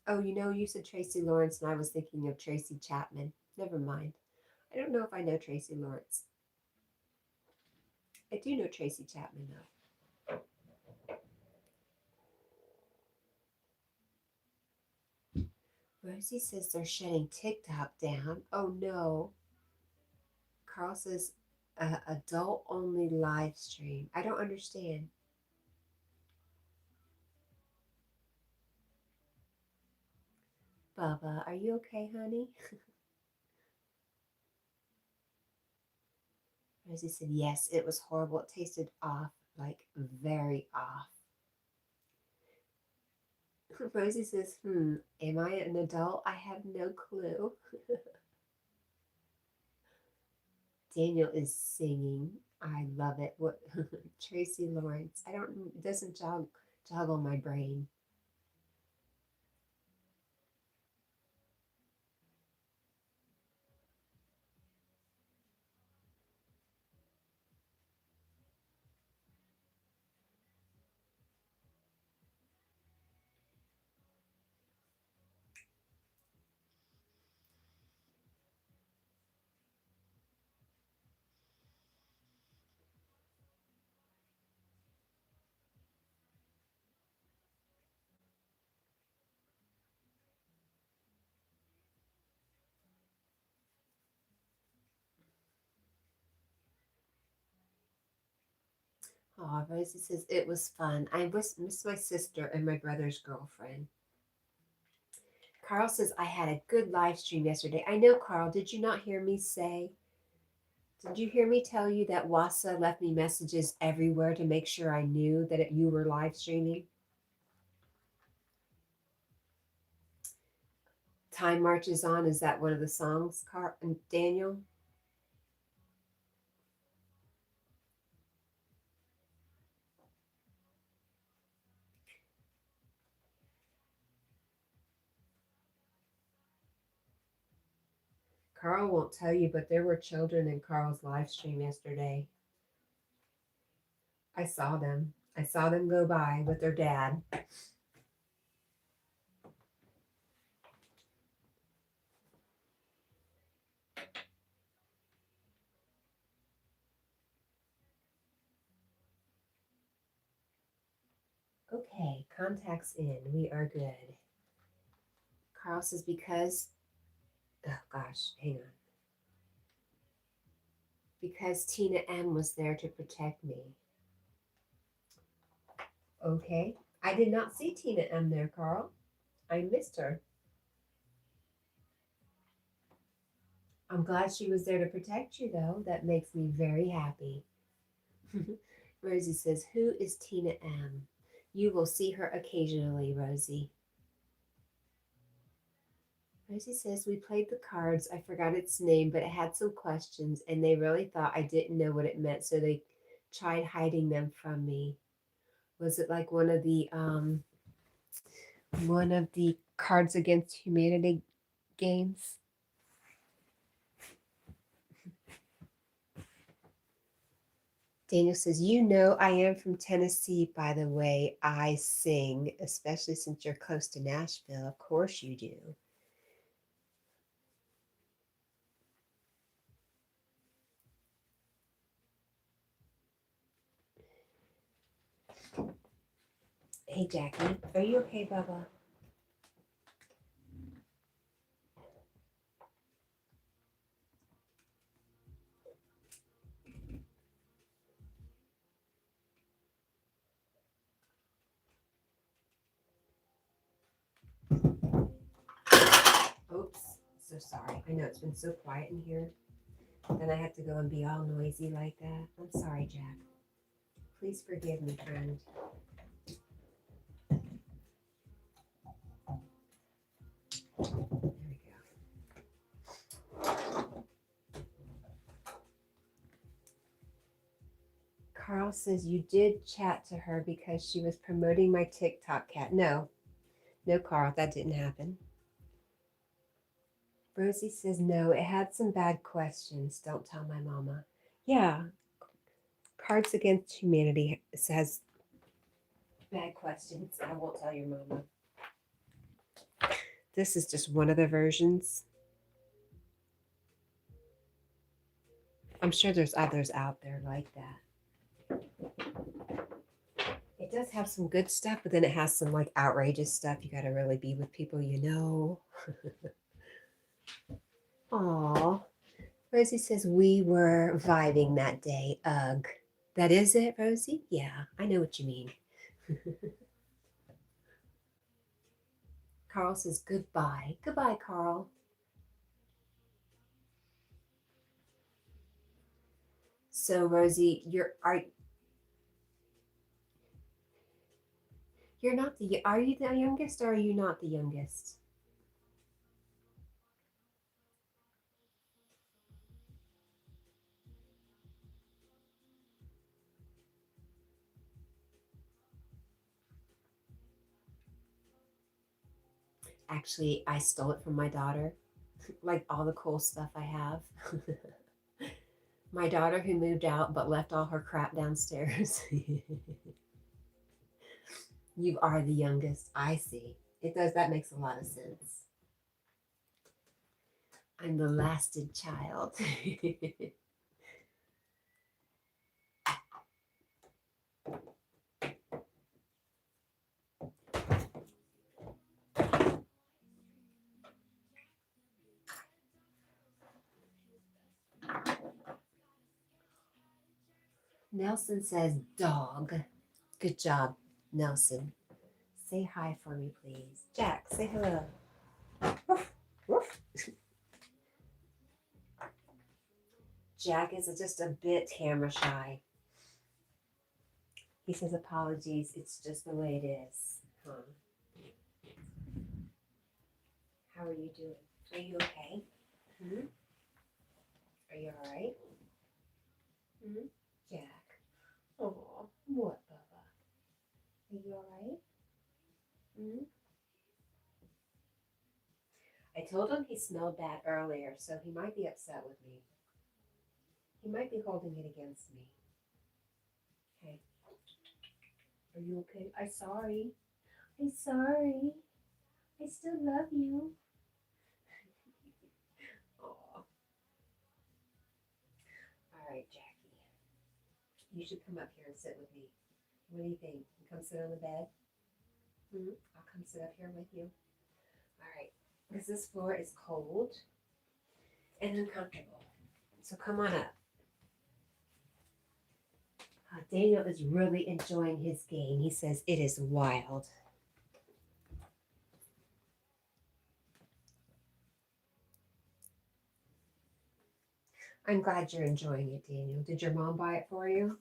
Oh, you said Tracy Lawrence, and I was thinking of Tracy Chapman. Never mind. I don't know if I know Tracy Lawrence. I do know Tracy Chapman, though. Rosie says they're shutting TikTok down. Oh, no. Carl says adult only live stream. I don't understand. Bubba, are you okay, honey? Rosie said, yes, it was horrible. It tasted off, like very off. Rosie says, am I an adult? I have no clue. Daniel is singing. I love it. What Tracy Lawrence. I don't it doesn't joggle my brain. Oh, Rosie says it was fun. I miss my sister and my brother's girlfriend. Carl says I had a good live stream yesterday. I know, Carl. Did you not hear me say? Did you hear me tell you that Wasa left me messages everywhere to make sure I knew that you were live streaming? Time Marches On. Is that one of the songs, Carl and Daniel? Carl won't tell you, but there were children in Carl's live stream yesterday. I saw them. I saw them go by with their dad. Okay, contacts in. We are good. Carl says because, oh gosh, hang on. Because Tina M was there to protect me. Okay, I did not see Tina M there, Carl. I missed her. I'm glad she was there to protect you, though. That makes me very happy. Rosie says, who is Tina M? You will see her occasionally, Rosie. Rosie says, we played the cards. I forgot its name, but it had some questions, and they really thought I didn't know what it meant, so they tried hiding them from me. Was it like one of the Cards Against Humanity games? Daniel says, you know I am from Tennessee, by the way. I sing, especially since you're close to Nashville. Of course you do. Hey, Jackie, are you okay, Bubba? Oops, so sorry. I know it's been so quiet in here. Then I have to go and be all noisy like that. I'm sorry, Jack. Please forgive me, friend. There we go. Carl says you did chat to her because she was promoting my TikTok cat. No, Carl, that didn't happen. Rosie says no, it had some bad questions. Don't tell my mama. Yeah, Cards Against Humanity says bad questions. I won't tell your mama. This is just one of the versions. I'm sure there's others out there like that. It does have some good stuff, but then it has some like outrageous stuff. You got to really be with people you know. Aw. Rosie says we were vibing that day. Ugh. That is it, Rosie? Yeah, I know what you mean. Carl says goodbye. Goodbye, Carl. So Rosie, you're not the are you the youngest or are you not the youngest? Actually, I stole it from my daughter. Like all the cool stuff I have. My daughter who moved out but left all her crap downstairs. You are the youngest. I see. It does. That makes a lot of sense. I'm the lasted child. Nelson says dog. Good job, Nelson. Say hi for me, please. Jack, say hello. Woof, woof. Jack is just a bit camera shy. He says apologies. It's just the way it is. Huh. How are you doing? Are you okay? Hmm? Are you all right? Hmm? Jack. Oh, what, Bubba? Are you all right? Hmm? I told him he smelled bad earlier, so he might be upset with me. He might be holding it against me. Okay. Are you okay? I'm sorry. I'm sorry. I still love you. Oh. All right, Jackie. You should come up here and sit with me. What do you think? You come sit on the bed? Hmm? I'll come sit up here with you. All right. Because this floor is cold and uncomfortable. So come on up. Daniel is really enjoying his game. He says it is wild. I'm glad you're enjoying it, Daniel. Did your mom buy it for you?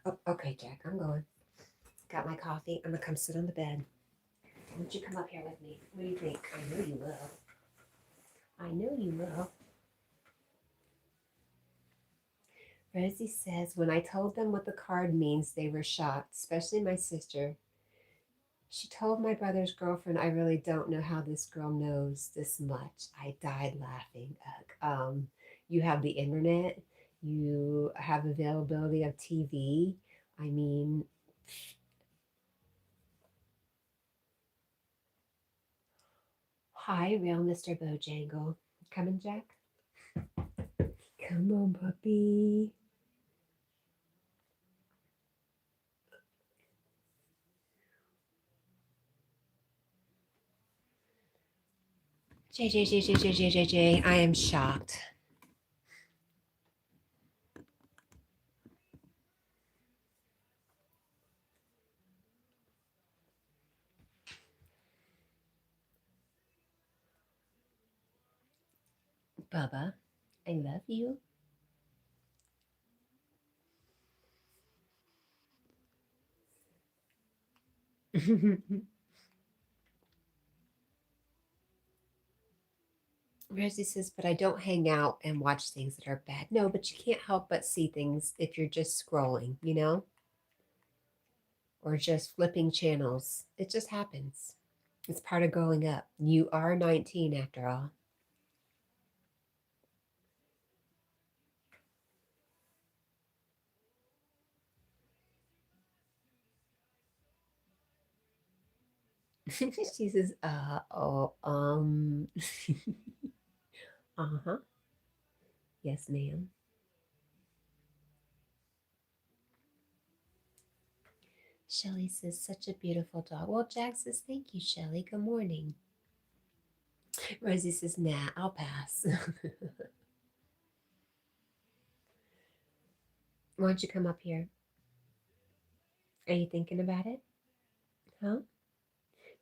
Oh, okay, Jack, I'm going. Got my coffee. I'm going to come sit on the bed. Why don't you come up here with me? What do you think? I know you will. I know you will. Rosie says, when I told them what the card means, they were shocked, especially my sister. She told my brother's girlfriend, I really don't know how this girl knows this much. I died laughing. You have the internet. You have availability of TV. I mean, hi, real Mr. Bojangle. Coming, Jack? Come on, puppy. J. I am shocked. Bubba, I love you. Rosie says, but I don't hang out and watch things that are bad. No, but you can't help but see things if you're just scrolling, you know, or just flipping channels. It just happens. It's part of growing up. You are 19 after all. She says, uh-huh. Yes, ma'am. Shelly says, such a beautiful dog. Well, Jack says, thank you, Shelly. Good morning. Rosie says, nah, I'll pass. Why don't you come up here? Are you thinking about it? Huh?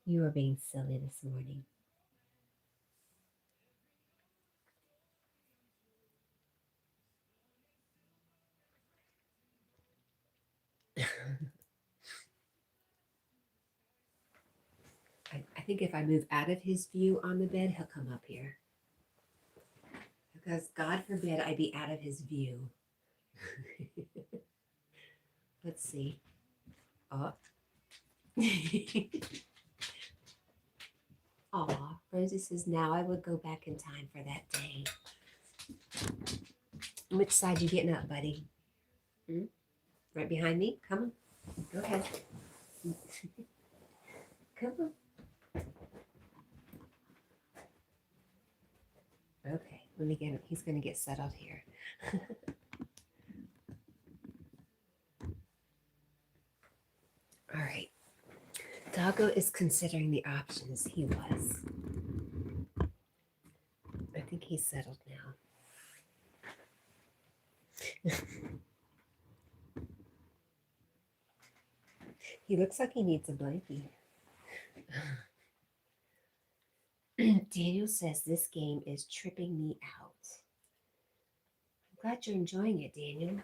You are being silly this morning. I think if I move out of his view on the bed, he'll come up here. Because God forbid I be out of his view. Let's see. Oh. Aw, Rosie says, now I would go back in time for that day. Which side you getting up, buddy? Hmm? Right behind me? Come on. Go ahead. Come on. Okay, let me get him. He's going to get settled here. All right. Doggo is considering the options. He was. I think he's settled now. He looks like he needs a blankie. Daniel says this game is tripping me out. I'm glad you're enjoying it, Daniel.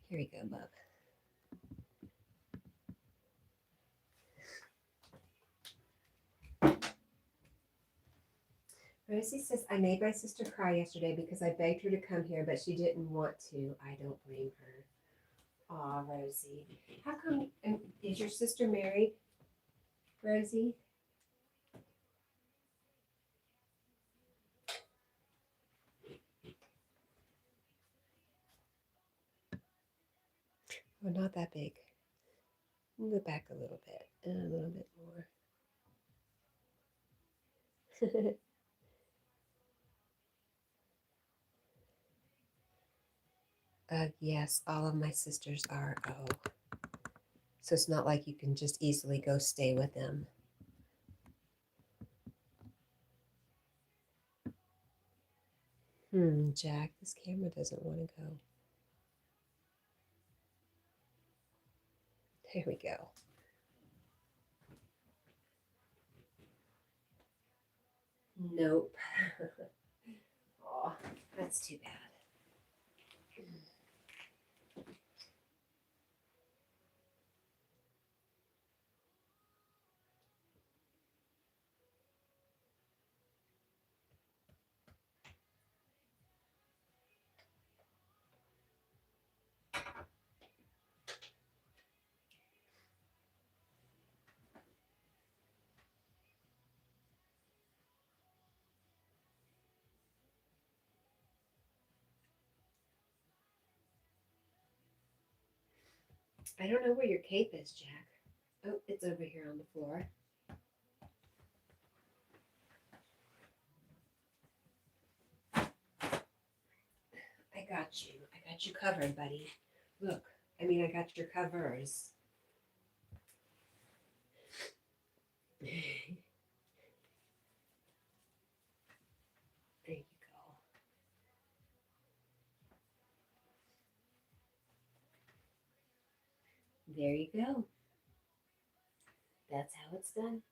Here we go, bub. Rosie says, I made my sister cry yesterday because I begged her to come here, but she didn't want to. I don't blame her. Aw, Rosie. How come, is your sister married, Rosie? Well, not that big. Go back a little bit, and a little bit more. Yes, all of my sisters are O. So it's not like you can just easily go stay with them. Jack, this camera doesn't want to go. There we go. Nope. Oh, that's too bad. I don't know where your cape is, Jack. Oh, it's over here on the floor. I got you. I got you covered, buddy. Look, I got your covers. There you go. There you go. That's how it's done.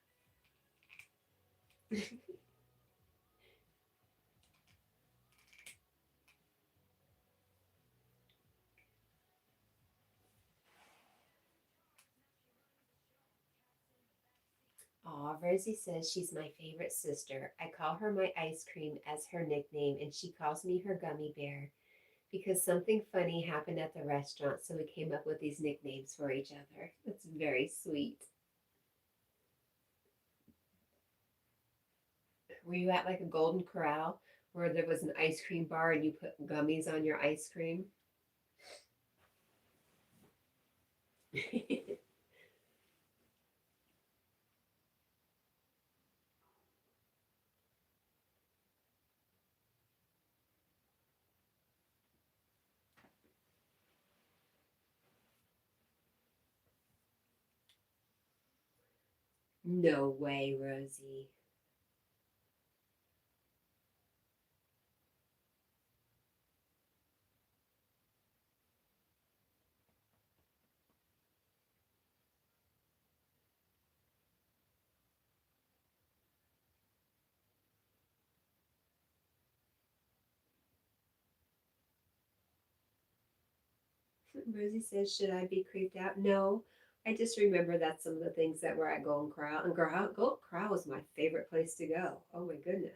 Aw, Rosie says she's my favorite sister. I call her my ice cream as her nickname, and she calls me her gummy bear because something funny happened at the restaurant, so we came up with these nicknames for each other. That's very sweet. Were you at like a Golden Corral where there was an ice cream bar and you put gummies on your ice cream? No way, Rosie. Rosie says, should I be creeped out? No. I just remember that's some of the things that were at Golden Corral. And Golden Corral was my favorite place to go. Oh my goodness.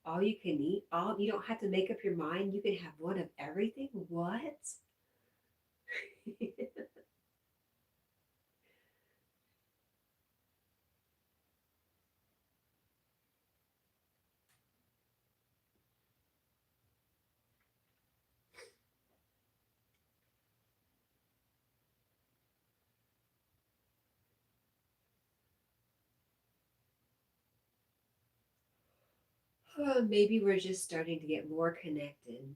All you can eat, all you don't have to make up your mind. You can have one of everything. What? Maybe we're just starting to get more connected.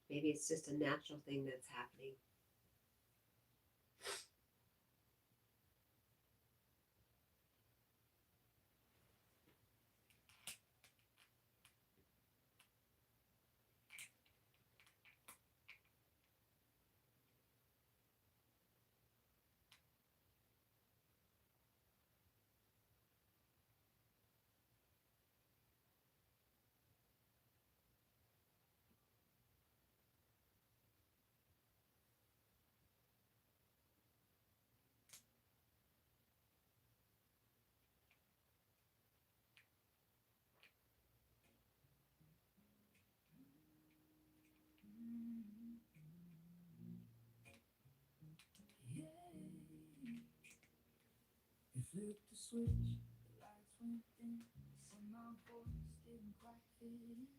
Maybe it's just a natural thing that's happening. Flipped the switch, the lights went dim. When my voice didn't quite fit in,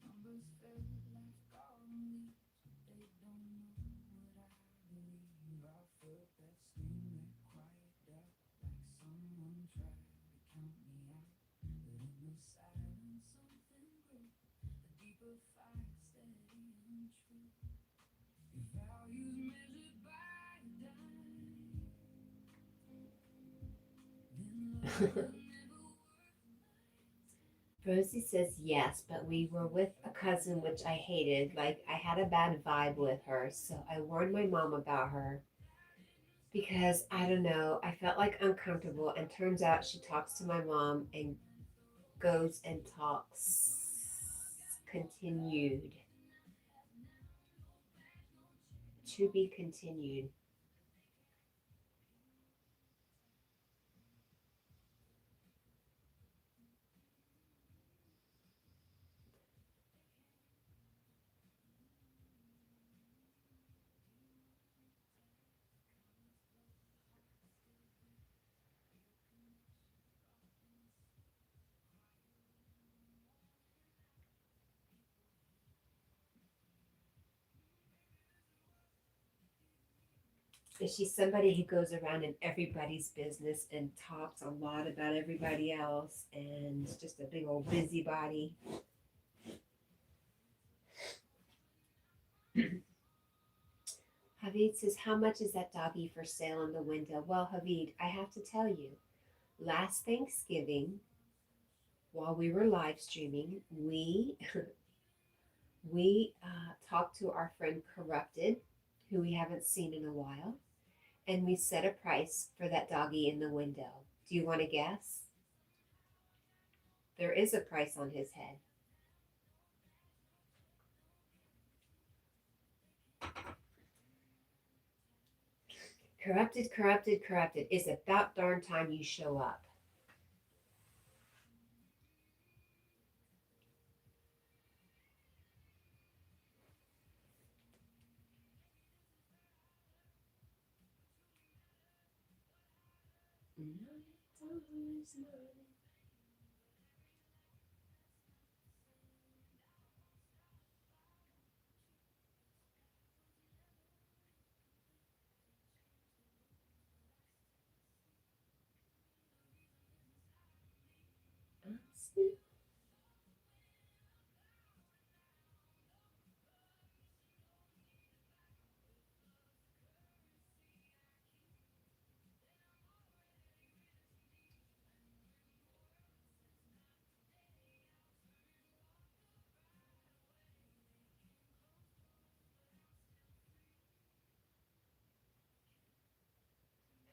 numbers felt like garden leaves. They don't know what I believe. I felt that sting, that quiet doubt, like someone tried to count me out. But in the silence, something grew, a deeper fire, steady and true. Your values measured by a dime. Rosie says yes, but we were with a cousin which I hated. Like, I had a bad vibe with her, so I warned my mom about her because I don't know, I felt like uncomfortable. And turns out she talks to my mom and goes and talks. Continued. To be continued. And she's somebody who goes around in everybody's business and talks a lot about everybody else and is just a big old busybody. Havid says, how much is that doggy for sale in the window? Well, Havid, I have to tell you, last Thanksgiving, while we were live streaming, we talked to our friend Corrupted, who we haven't seen in a while, and we set a price for that doggy in the window. Do you want to guess? There is a price on his head. Corrupted, corrupted, corrupted. It's about darn time you show up.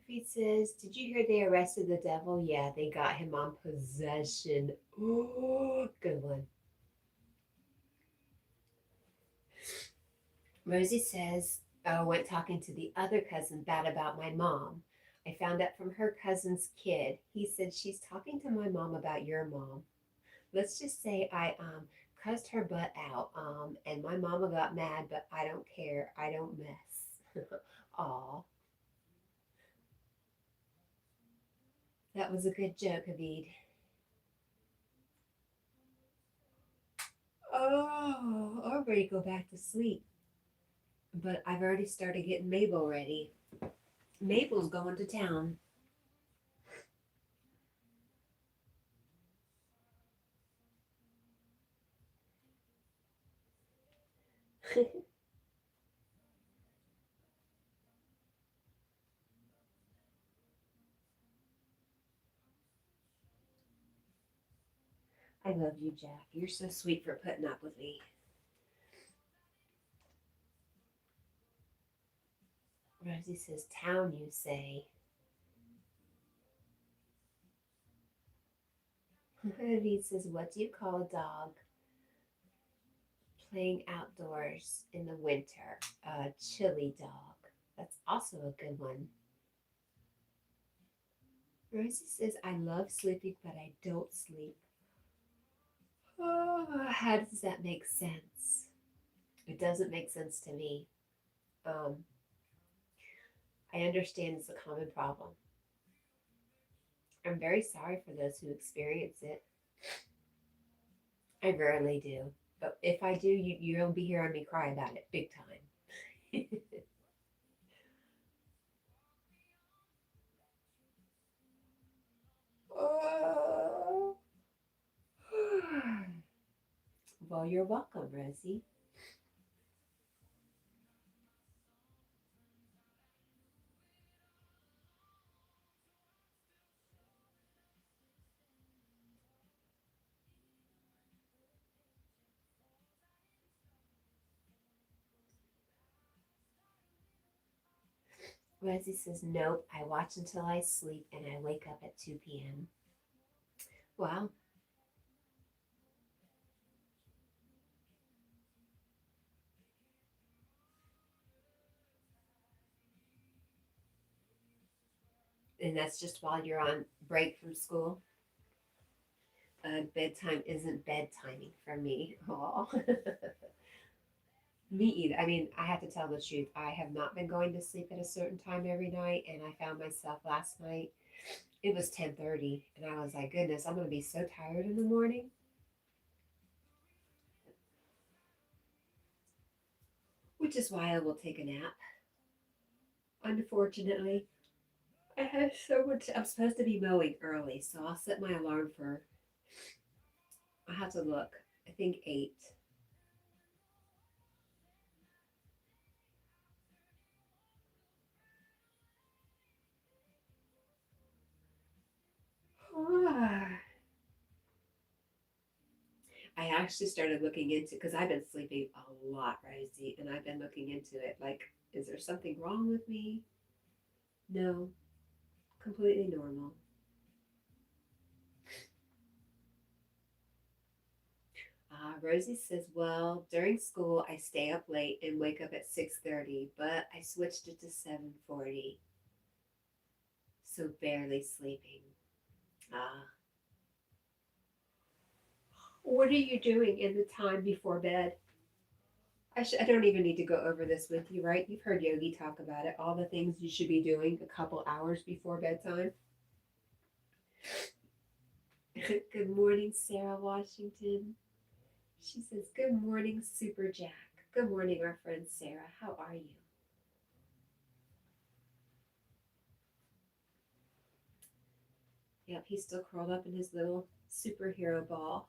He says, did you hear they arrested the devil? Yeah, they got him on possession. Oh, good one. Rosie says, oh, went talking to the other cousin bad about my mom. I found out from her cousin's kid. He said she's talking to my mom about your mom. Let's just say I cussed her butt out. And my mama got mad, but I don't care. I don't mess. Aw, that was a good joke, Havid. Oh, I'm ready to go back to sleep. But I've already started getting Mabel ready. Mabel's going to town. I love you, Jack. You're so sweet for putting up with me. Rosie says, town, you say. Reed says, what do you call a dog playing outdoors in the winter? A chilly dog. That's also a good one. Rosie says, I love sleeping, but I don't sleep. Oh, how does that make sense? It doesn't make sense to me. Um, I understand it's a common problem. I'm very sorry for those who experience it. I rarely do. But if I do, you'll be hearing me cry about it big time. Oh. Well, you're welcome, Rosie. Rosie says, nope, I watch until I sleep and I wake up at 2 p.m. Wow. And that's just while you're on break from school. Bedtime isn't bedtiming for me. Oh. Me either. I mean, I have to tell the truth. I have not been going to sleep at a certain time every night, and I found myself last night. It was 10:30, and I was like, "Goodness, I'm going to be so tired in the morning." Which is why I will take a nap. Unfortunately, I have so much. I'm supposed to be mowing early, so I'll set my alarm for. I have to look. I think 8. I actually started looking into because I've been sleeping a lot, Rosie, and I've been looking into it. Like, is there something wrong with me? No, completely normal. Rosie says, "Well, during school, I stay up late and wake up at 6:30, but I switched it to 7:40, so barely sleeping." Ah, what are you doing in the time before bed? I don't even need to go over this with you, right? You've heard Yogi talk about it. All the things you should be doing a couple hours before bedtime. Good morning, Sarah Washington. She says, "Good morning, Super Jack. Good morning, our friend Sarah. How are you?" Yep, he's still curled up in his little superhero ball.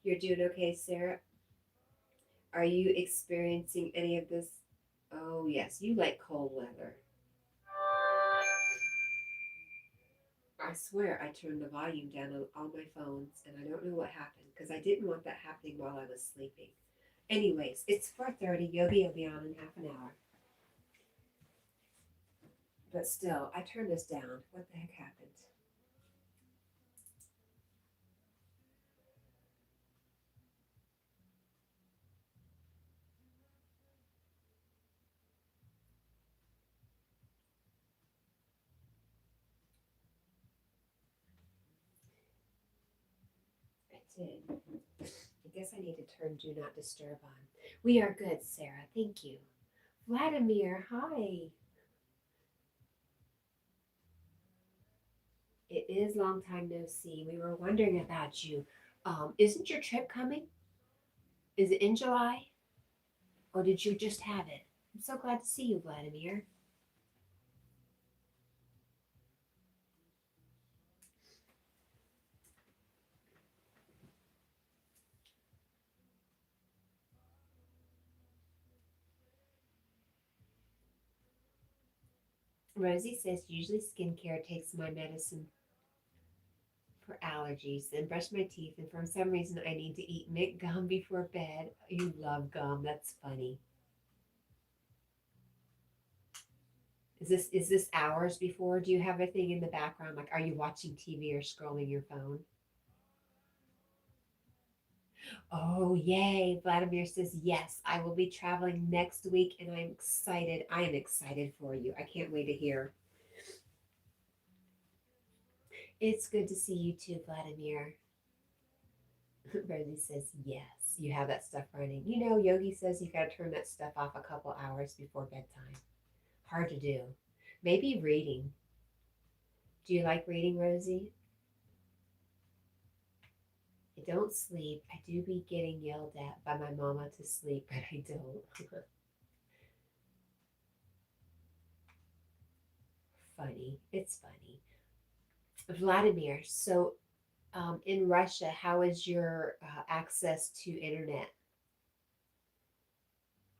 You're doing okay, Sarah? Are you experiencing any of this? Oh, yes, you like cold weather. I swear I turned the volume down on all my phones and I don't know what happened because I didn't want that happening while I was sleeping. Anyways, it's 4:30. Yogi will be on in half an hour. But still, I turned this down. What the heck happened? I did. I guess I need to turn Do Not Disturb on. We are good, Sarah. Thank you. Vladimir, hi. It is long time no see. We were wondering about you. Isn't your trip coming? Is it in July? Or did you just have it? I'm so glad to see you, Vladimir. Rosie says usually skincare takes my medicine for allergies, then brush my teeth, and for some reason I need to eat mint gum before bed. You love gum. That's funny. Is this hours before? Do you have a thing in the background? Like, are you watching TV or scrolling your phone? Oh, yay. Vladimir says, yes, I will be traveling next week and I'm excited. I am excited for you. I can't wait to hear. It's good to see you too, Vladimir. Rosie says, yes, you have that stuff running. You know, Yogi says you got to turn that stuff off a couple hours before bedtime. Hard to do. Maybe reading. Do you like reading, Rosie? I don't sleep. I do be getting yelled at by my mama to sleep, but I don't. Funny. It's funny. Vladimir, so in Russia, how is your access to internet?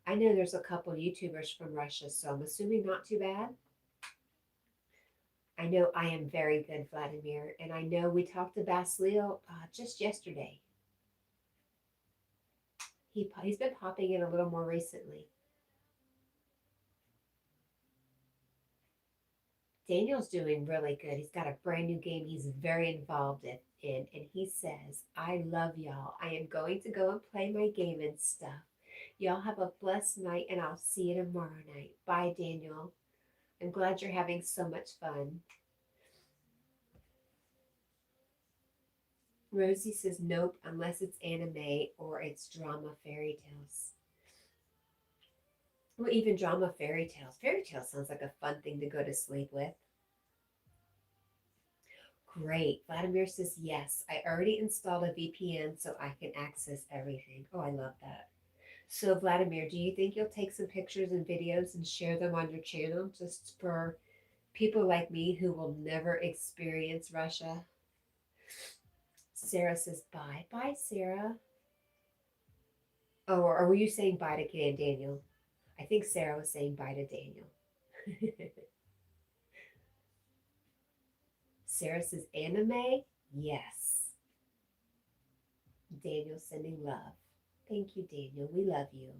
I know there's a couple YouTubers from Russia, so I'm assuming not too bad. I know I am very good, Vladimir, and I know we talked to Basilio just yesterday. He's been popping in a little more recently. Daniel's doing really good. He's got a brand new game he's very involved in, and he says, I love y'all. I am going to go and play my game and stuff. Y'all have a blessed night, and I'll see you tomorrow night. Bye, Daniel. I'm glad you're having so much fun. Rosie says, nope, unless it's anime or it's drama fairy tales. Well, even drama fairy tales. Fairy tales sounds like a fun thing to go to sleep with. Great. Vladimir says, yes, I already installed a VPN so I can access everything. Oh, I love that. So, Vladimir, do you think you'll take some pictures and videos and share them on your channel just for people like me who will never experience Russia? Sarah says, bye. Bye, Sarah. Oh, or were you saying bye to Daniel? I think Sarah was saying bye to Daniel. Sarah says, anime? Yes. Daniel sending love. Thank you, Daniel. We love you.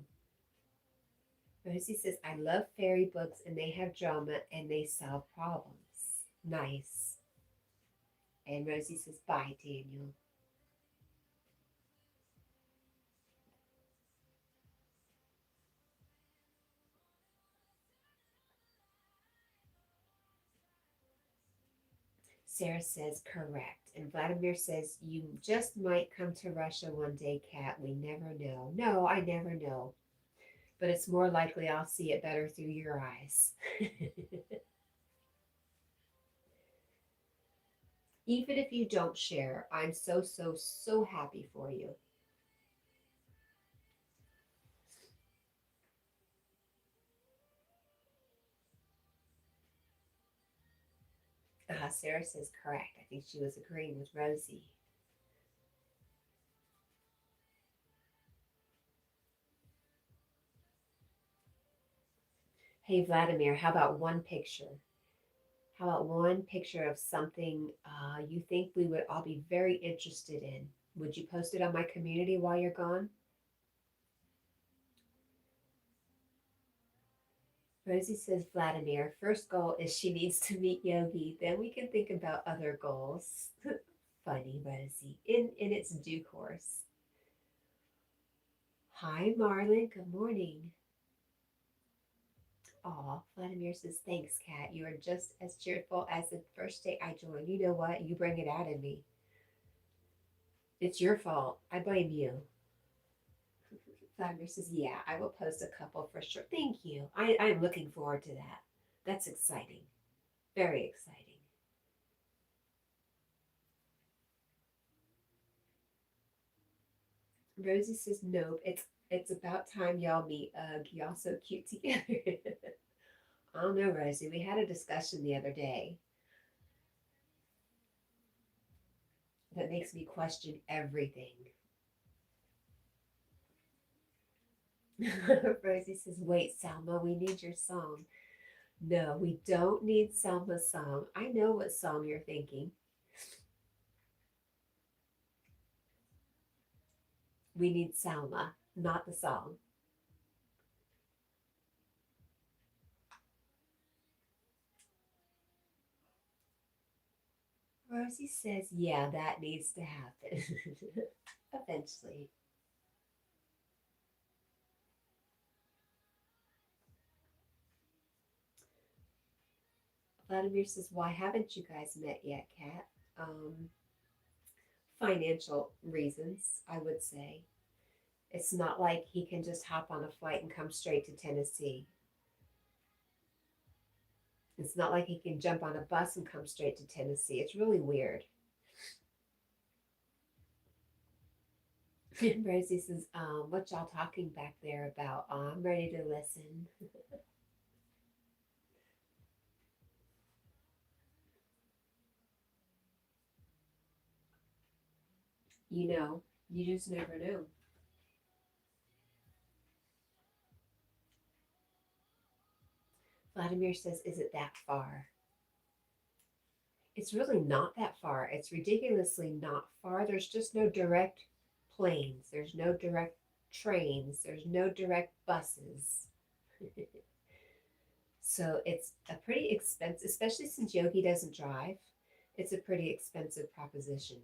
Rosie says, I love fairy books and they have drama and they solve problems. Nice. And Rosie says, bye, Daniel. Sarah says, correct. And Vladimir says, you just might come to Russia one day, Cat. We never know. No, I never know. But it's more likely I'll see it better through your eyes. Even if you don't share, I'm so, so, so happy for you. Sarah says, correct. I think she was agreeing with Rosie. Hey, Vladimir, how about one picture? How about one picture of something you think we would all be very interested in? Would you post it on my community while you're gone? Rosie says, Vladimir, first goal is she needs to meet Yogi. Then we can think about other goals. Funny, Rosie, in its due course. Hi, Marlon. Good morning. Aw, Vladimir says, thanks, Kat. You are just as cheerful as the first day I joined. You know what? You bring it out in me. It's your fault. I blame you. Vladimir says, yeah, I will post a couple for sure. Thank you. I'm looking forward to that. That's exciting. Very exciting. Rosie says, nope, it's about time y'all meet. Ugh, y'all so cute together. I don't know, Rosie. We had a discussion the other day that makes me question everything. Rosie says, wait, Selma, we need your song. No, we don't need Selma's song. I know what song you're thinking. We need Selma, not the song. Rosie says, yeah, that needs to happen. Eventually. Vladimir says, why haven't you guys met yet, Kat? Financial reasons, I would say. It's not like he can just hop on a flight and come straight to Tennessee. It's not like he can jump on a bus and come straight to Tennessee. It's really weird. Rosie says, what y'all talking back there about? I'm ready to listen. You know, you just never know. Vladimir says, is it that far? It's really not that far. It's ridiculously not far. There's just no direct planes. There's no direct trains. There's no direct buses. So it's a pretty expensive, especially since Yogi doesn't drive. It's a pretty expensive proposition.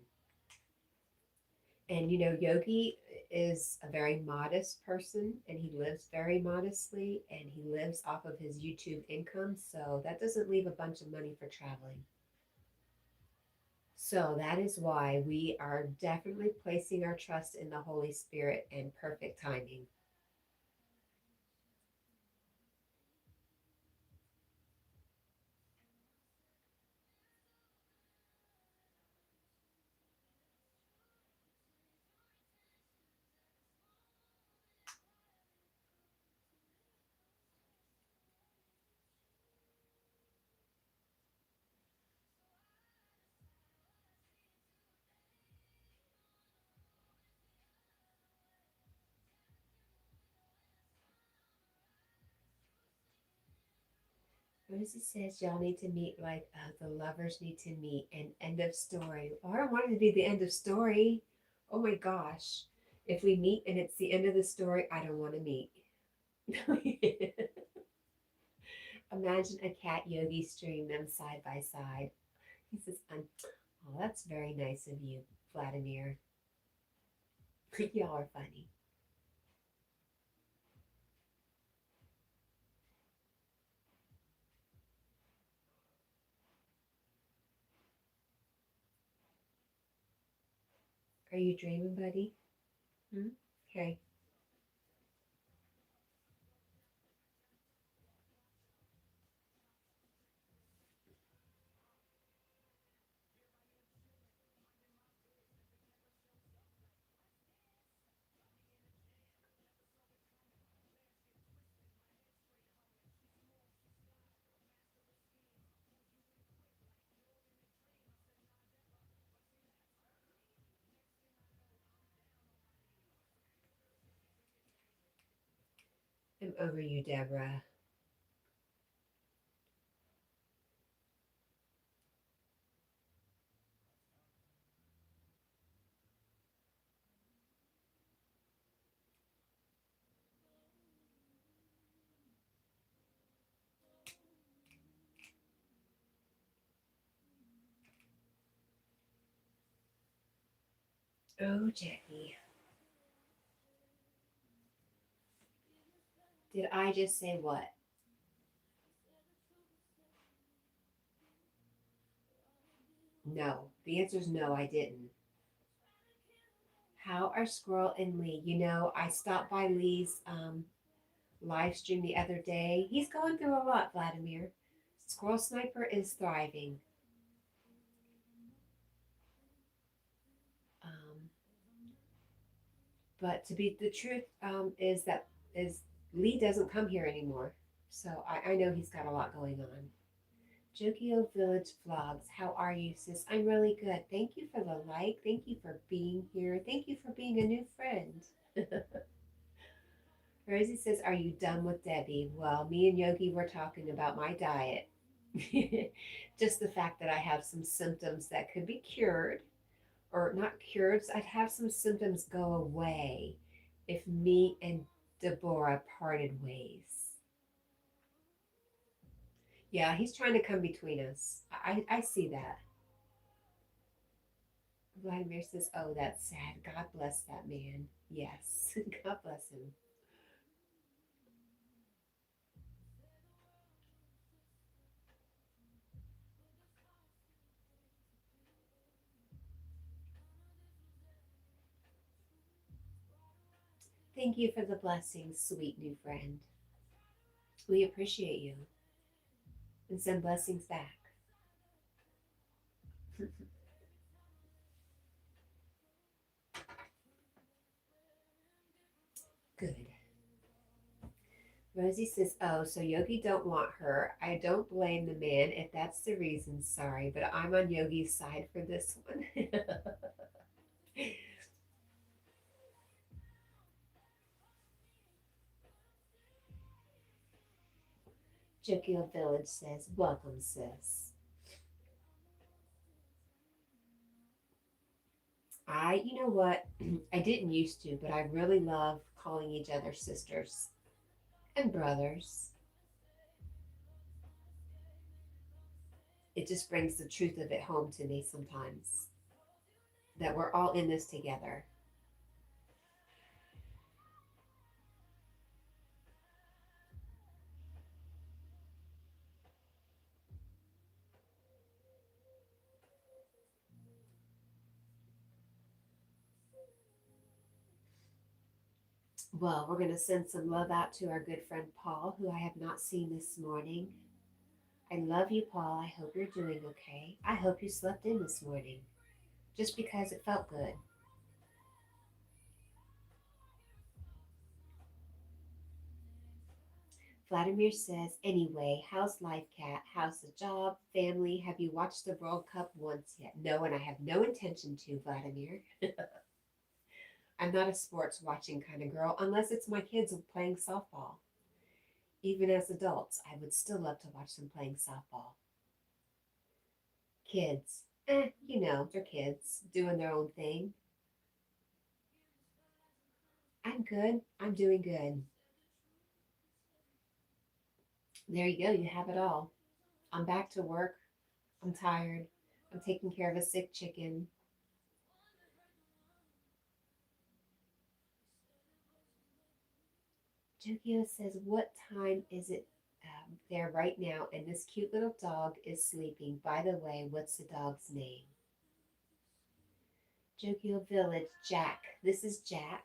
And you know, Yogi is a very modest person and he lives very modestly and he lives off of his YouTube income. So that doesn't leave a bunch of money for traveling. So that is why we are definitely placing our trust in the Holy Spirit and perfect timing. Rosie says y'all need to meet like the lovers need to meet and end of story. Oh, I don't want it to be the end of story. Oh my gosh. If we meet and it's the end of the story, I don't want to meet. Imagine a cat yogi stream them side by side. He says, oh, that's very nice of you, Vladimir. Y'all are funny. Are you dreaming, buddy? Hmm? Okay. I'm over you, Deborah. Oh, Jackie. Did I just say what? No. The answer is no, I didn't. How are Squirrel and Lee? You know, I stopped by Lee's live stream the other day. He's going through a lot, Vladimir. Squirrel Sniper is thriving. Um, But to be the truth is that is Lee doesn't come here anymore. So I know he's got a lot going on. Jokio Village Vlogs. How are you, sis? I'm really good. Thank you for the like. Thank you for being here. Thank you for being a new friend. Rosie says, are you done with Debbie? Well, me and Yogi were talking about my diet. Just the fact that I have some symptoms that could be cured, or not cured. I'd have some symptoms go away if me and Deborah parted ways. Yeah, he's trying to come between us. I see that. Vladimir says, oh, that's sad. God bless that man. Yes, God bless him. Thank you for the blessings, sweet new friend. We appreciate you and send blessings back. Good. Rosie says, oh, so Yogi don't want her. I don't blame the man if that's the reason. Sorry, but I'm on Yogi's side for this one. Jokio Village says, welcome, sis. You know what? I didn't used to, but I really love calling each other sisters and brothers. It just brings the truth of it home to me sometimes that we're all in this together. Well, we're going to send some love out to our good friend Paul, who I have not seen this morning. I love you, Paul. I hope you're doing okay. I hope you slept in this morning just because it felt good. Vladimir says, anyway, how's life, Cat? How's the job, family? Have you watched the World Cup once yet? No, and I have no intention to, Vladimir. I'm not a sports watching kind of girl unless it's my kids playing softball. Even as adults, I would still love to watch them playing softball. Kids, they're kids doing their own thing. I'm good. I'm doing good. There you go. You have it all. I'm back to work. I'm tired. I'm taking care of a sick chicken. Jokio says, what time is it there right now? And this cute little dog is sleeping. By the way, what's the dog's name? Jokio Village, Jack. This is Jack.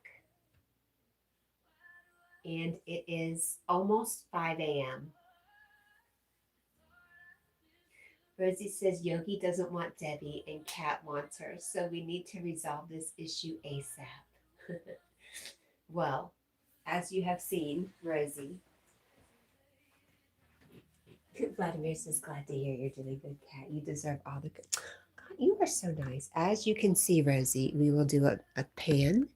And it is almost 5 a.m. Rosie says Yogi doesn't want Debbie and Kat wants her, so we need to resolve this issue ASAP. Well, as you have seen, Rosie, Vladimir says, glad to hear you're doing good, Kat. You deserve all the good. God, you are so nice. As you can see, Rosie, we will do a pan.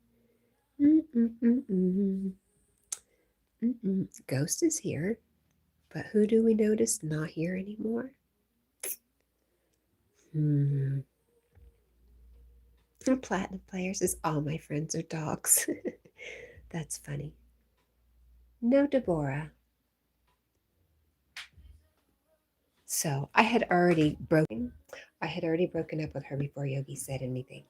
Ghost is here, but who do we notice not here anymore? Platinum Players is all my friends are dogs. That's funny. No Deborah. So I had already broken up with her before Yogi said anything.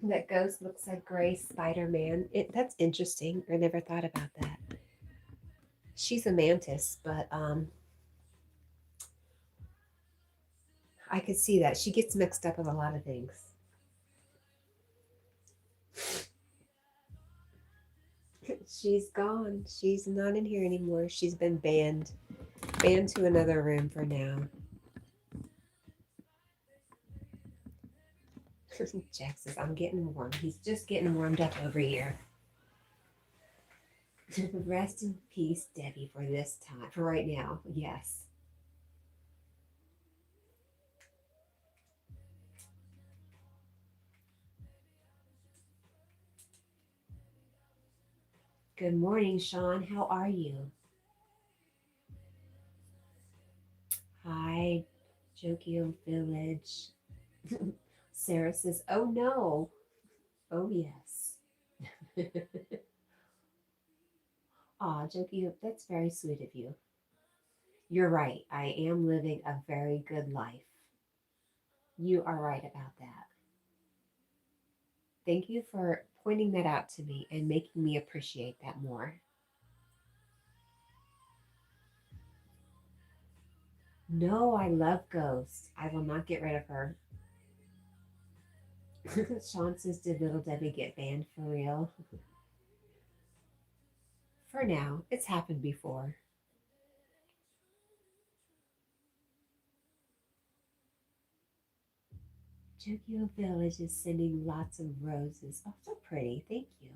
That ghost looks like gray Spider-Man. That's interesting. I never thought about that. She's a mantis, but I could see that. She gets mixed up with a lot of things. She's gone. She's not in here anymore. She's been banned to another room for now. Jack says, I'm getting warm. He's just getting warmed up over here. Rest in peace, Debbie, for this time. For right now, yes. Good morning, Sean. How are you? Hi, Jokio Village. Sarah says, oh no. Oh yes. Aw, Jokio, that's very sweet of you. You're right. I am living a very good life. You are right about that. Thank you for pointing that out to me and making me appreciate that more. No, I love Ghost. I will not get rid of her. Sean says, did Little Debbie get banned for real? For now, it's happened before. Jokio Village is sending lots of roses. Oh, so pretty. Thank you.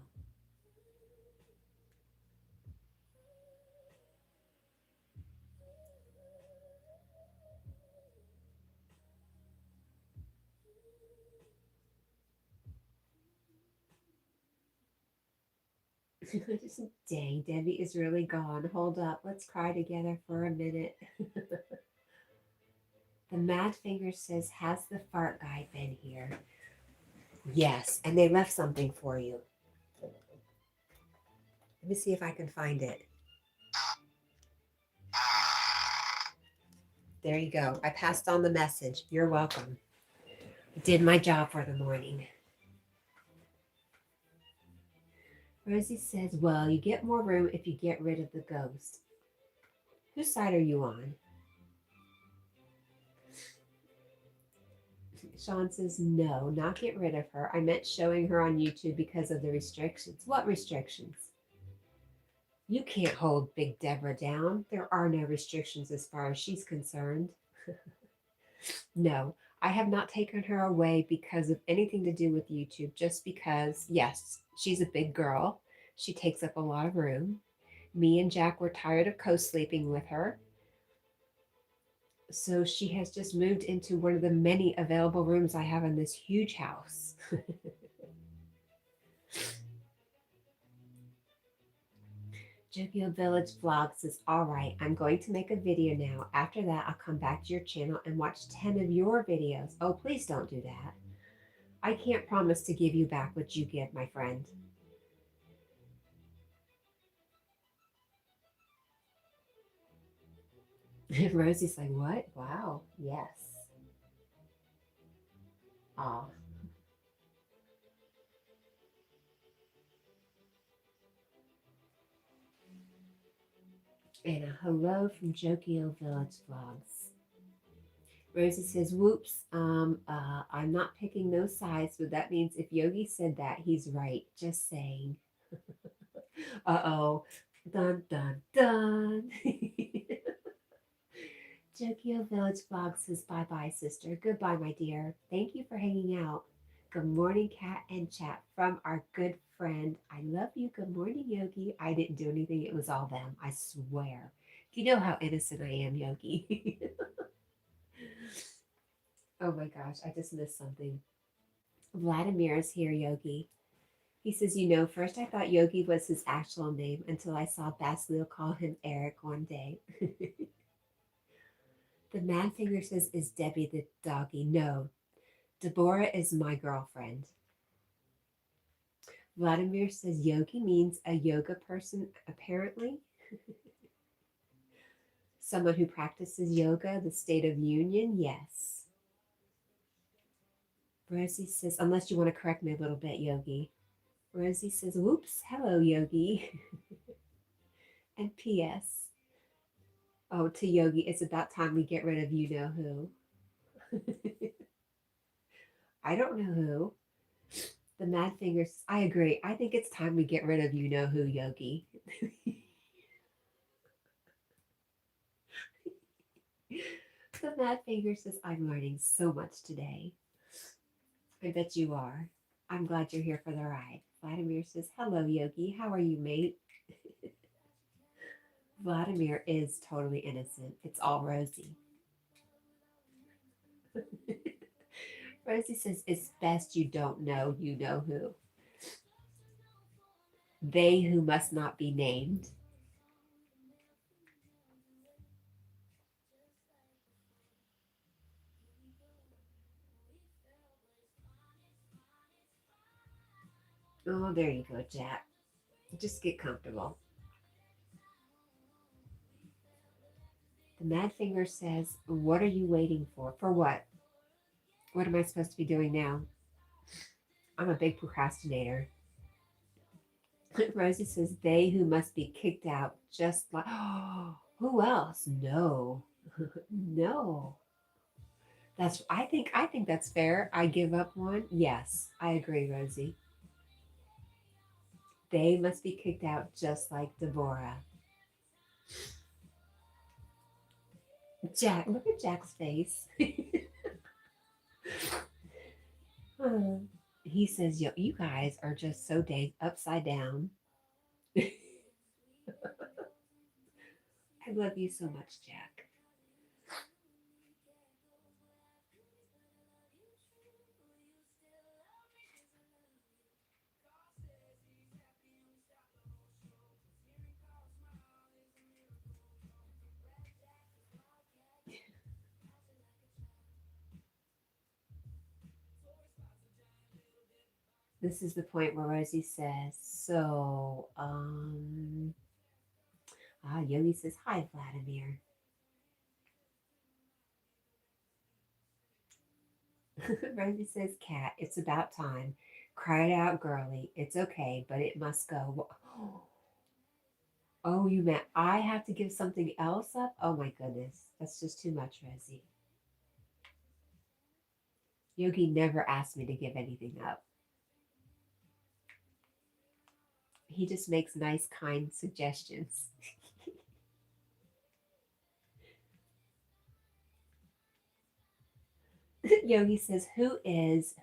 Dang, Debbie is really gone. Hold up. Let's cry together for a minute. The Mad Finger says, has the fart guy been here? Yes, and they left something for you. Let me see if I can find it. There you go. I passed on the message. You're welcome. I did my job for the morning. Rosie says, well, you get more room if you get rid of the ghost. Whose side are you on? Sean says, no, not get rid of her. I meant showing her on YouTube because of the restrictions. What restrictions? You can't hold Big Deborah down. There are no restrictions as far as she's concerned. No, I have not taken her away because of anything to do with YouTube, just because, yes, she's a big girl. She takes up a lot of room. Me and Jack were tired of co-sleeping with her. So she has just moved into one of the many available rooms I have in this huge house. Jokio Village Vlog says, all right, I'm going to make a video now. After that, I'll come back to your channel and watch 10 of your videos. Oh, please don't do that. I can't promise to give you back what you give, my friend. Rosie's like, what? Wow. Yes. Aw. And a hello from Jokio Village Vlogs. Rosie says, whoops, I'm not picking no sides, but that means if Yogi said that, he's right. Just saying. Uh-oh. Dun, dun, dun. Jokio Village Vlog says, bye-bye, sister. Goodbye, my dear. Thank you for hanging out. Good morning, Cat and Chat from our good friend. I love you. Good morning, Yogi. I didn't do anything. It was all them. I swear. You know how innocent I am, Yogi. Oh my gosh, I just missed something. Vladimir is here, Yogi. He says, first I thought Yogi was his actual name until I saw Basilio call him Eric one day. The man finger says, is Debbie the doggy? No, Deborah is my girlfriend. Vladimir says, yogi means a yoga person, apparently. Someone who practices yoga, the state of union, yes. Rosie says, unless you want to correct me a little bit, Yogi. Rosie says, whoops, hello, Yogi. And P.S. Oh, to Yogi, it's about time we get rid of you-know-who. I don't know who. The Mad Fingers, I agree. I think it's time we get rid of you-know-who, Yogi. The Mad Finger says, I'm learning so much today. I bet you are. I'm glad you're here for the ride. Vladimir says, hello, Yogi. How are you, mate? Vladimir is totally innocent. It's all Rosie. Rosie says, it's best you don't know you know who. They who must not be named. Oh, there you go, Jack. Just get comfortable. The Mad Finger says, what are you waiting for? For what? What am I supposed to be doing now? I'm a big procrastinator. Rosie says, they who must be kicked out just like, oh, who else? No. No. I think that's fair. I give up one. Yes, I agree, Rosie. They must be kicked out just like Deborah. Jack, look at Jack's face. He says, yo, you guys are just so dang upside down. I love you so much, Jack. This is the point where Rosie says, so, Yogi says, hi, Vladimir. Rosie says, Cat, it's about time. Cry it out, girly. It's okay, but it must go. Oh, you meant I have to give something else up? Oh my goodness. That's just too much, Rosie. Yogi never asked me to give anything up. He just makes nice, kind suggestions. Yogi says, who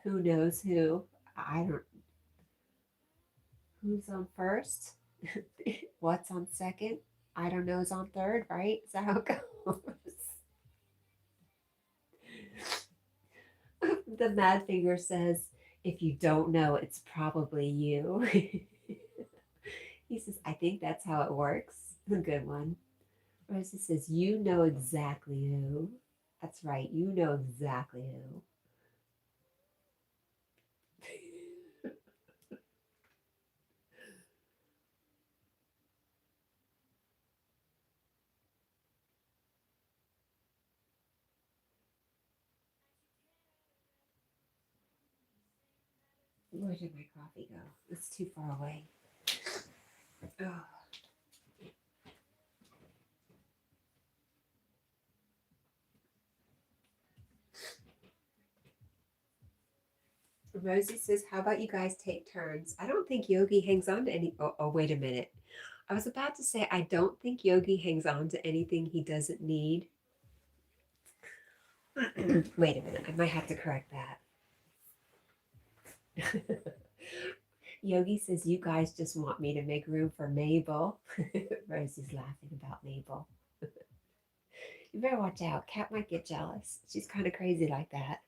knows who? I don't, who's on first? What's on second? I don't know is on third, right? Is that how it goes? The Mad Finger says, if you don't know, it's probably you. He says, I think that's how it works. A good one. Rosie says, you know exactly who. That's right, you know exactly who. Where did my coffee go? It's too far away. Oh. Rosie says, how about you guys take turns? I don't think Yogi hangs on to any. Oh, wait a minute. I was about to say, I don't think Yogi hangs on to anything he doesn't need. Wait a minute. I might have to correct that. Yogi says, you guys just want me to make room for Mabel. Rosie's laughing about Mabel. You better watch out. Cat might get jealous. She's kind of crazy like that.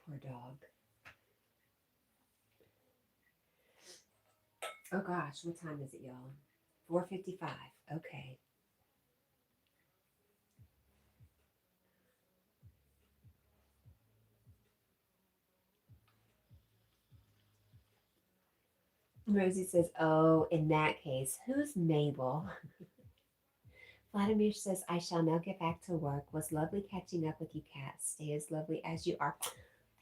Poor dog. Oh gosh, what time is it, y'all? 4:55. Okay. Rosie says, oh, in that case, who's Mabel? Vladimir says, I shall now get back to work. Was lovely catching up with you, Kat. Stay as lovely as you are.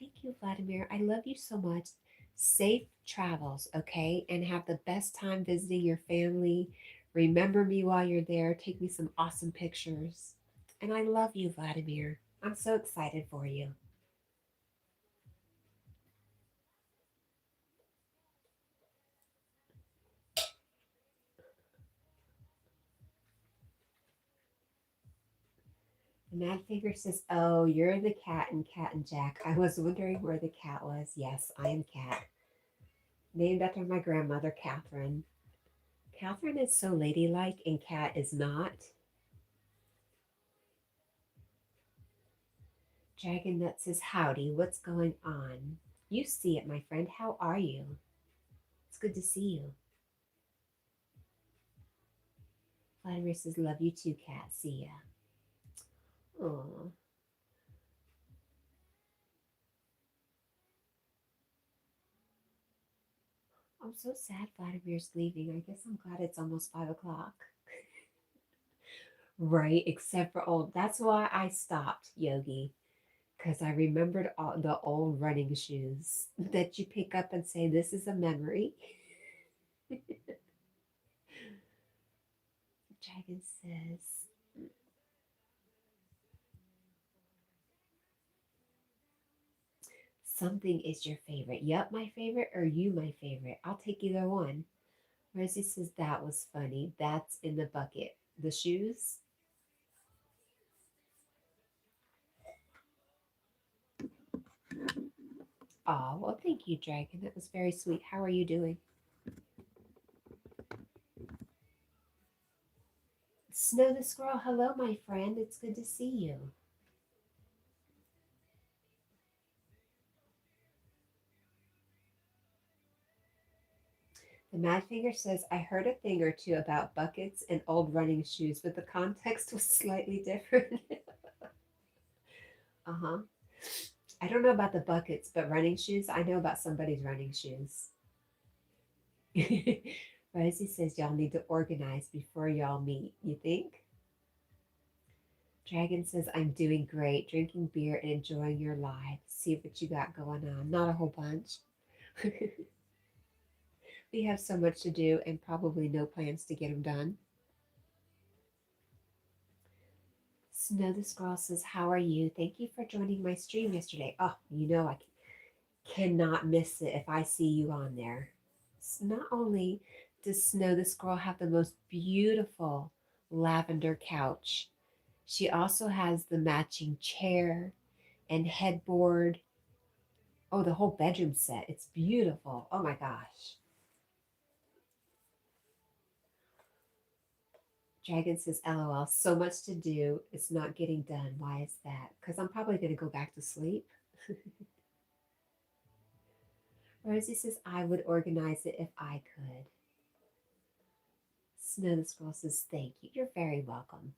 Thank you, Vladimir. I love you so much. Safe travels, okay? And have the best time visiting your family. Remember me while you're there. Take me some awesome pictures. And I love you, Vladimir. I'm so excited for you. The Mad Finger says, oh, you're the cat in Cat&Jack. I was wondering where the cat was. Yes, I am Cat. Named after my grandmother, Catherine. Catherine is so ladylike and Cat is not. Dragon Nut says, howdy, what's going on? You see it, my friend. How are you? It's good to see you. Vladimir says, love you too, Cat. See ya. Aw. I'm so sad Vladimir's leaving. I guess I'm glad it's almost 5 o'clock. Right, except for old. That's why I stopped, Yogi. Because I remembered all the old running shoes that you pick up and say, this is a memory. Dragon says, something is your favorite. Yup, my favorite, or you my favorite. I'll take either one. Rosie says, that was funny. That's in the bucket. The shoes? Oh, well, thank you, Dragon. That was very sweet. How are you doing? Snow the Squirrel, hello, my friend. It's good to see you. The Mad Finger says, I heard a thing or two about buckets and old running shoes, but the context was slightly different. Uh huh. I don't know about the buckets, but running shoes, I know about somebody's running shoes. Rosie says, y'all need to organize before y'all meet. You think? Dragon says, I'm doing great, drinking beer and enjoying your live. See what you got going on. Not a whole bunch. We have so much to do and probably no plans to get them done. Snow the Squirrel says, how are you? Thank you for joining my stream yesterday. Oh, I cannot miss it if I see you on there. Not only does Snow the Squirrel have the most beautiful lavender couch, she also has the matching chair and headboard. Oh, the whole bedroom set. It's beautiful. Oh my gosh. Dragon says, LOL, so much to do. It's not getting done. Why is that? Because I'm probably going to go back to sleep. Rosie says, I would organize it if I could. Snow the Squirrel says, thank you. You're very welcome.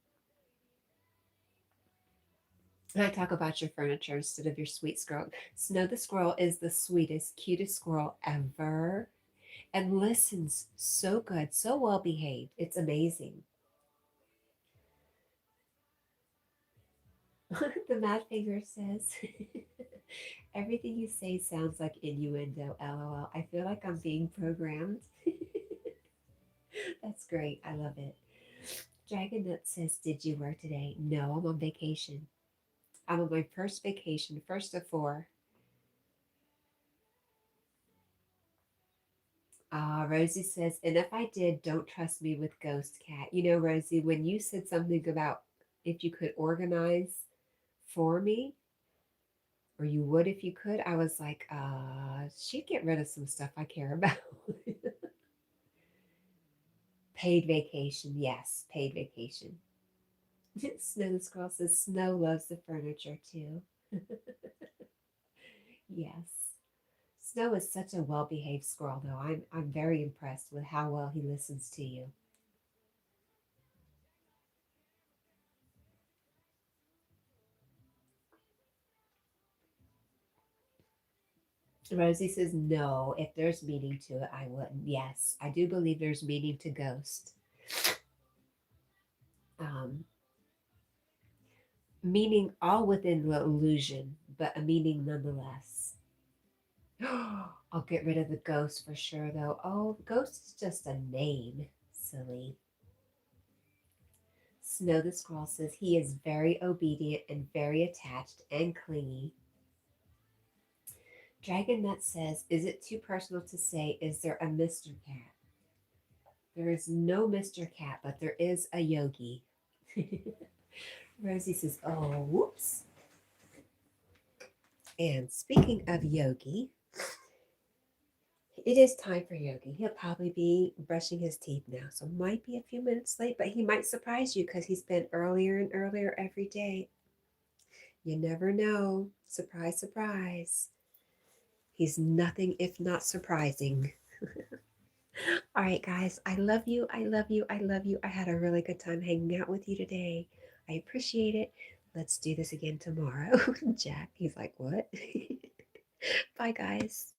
And I talk about your furniture instead of your sweet squirrel. Snow the Squirrel is the sweetest, cutest squirrel ever and listens so good, so well behaved. It's amazing. The Mad Finger says, everything you say sounds like innuendo, LOL. I feel like I'm being programmed. That's great. I love it. Dragon Nut says, did you work today? No, I'm on vacation. I'm on my first vacation, first of four. Rosie says, and if I did, don't trust me with Ghost Cat. Rosie, when you said something about if you could organize for me, or you would if you could, I was like, she'd get rid of some stuff I care about. Paid vacation, yes, paid vacation. Snow the Squirrel says, Snow loves the furniture too. Yes. Snow is such a well-behaved squirrel, though. I'm very impressed with how well he listens to you. Rosie says, no, if there's meaning to it, I wouldn't. Yes, I do believe there's meaning to ghost. Um, Meaning all within the illusion, but a meaning nonetheless. I'll get rid of the ghost for sure, though. Oh, ghost is just a name. Silly. Snow the Squirrel says he is very obedient and very attached and clingy. Dragon Nut says, is it too personal to say, is there a Mr. Cat? There is no Mr. Cat, but there is a yogi. Rosie says, oh, whoops. And speaking of yogi, it is time for yogi. He'll probably be brushing his teeth now, so might be a few minutes late, but he might surprise you because he's been earlier and earlier every day. You never know. Surprise, surprise. He's nothing if not surprising. All right, guys, I love you. I love you. I love you. I had a really good time hanging out with you today. I appreciate it. Let's do this again tomorrow. Jack, he's like, what? Bye, guys.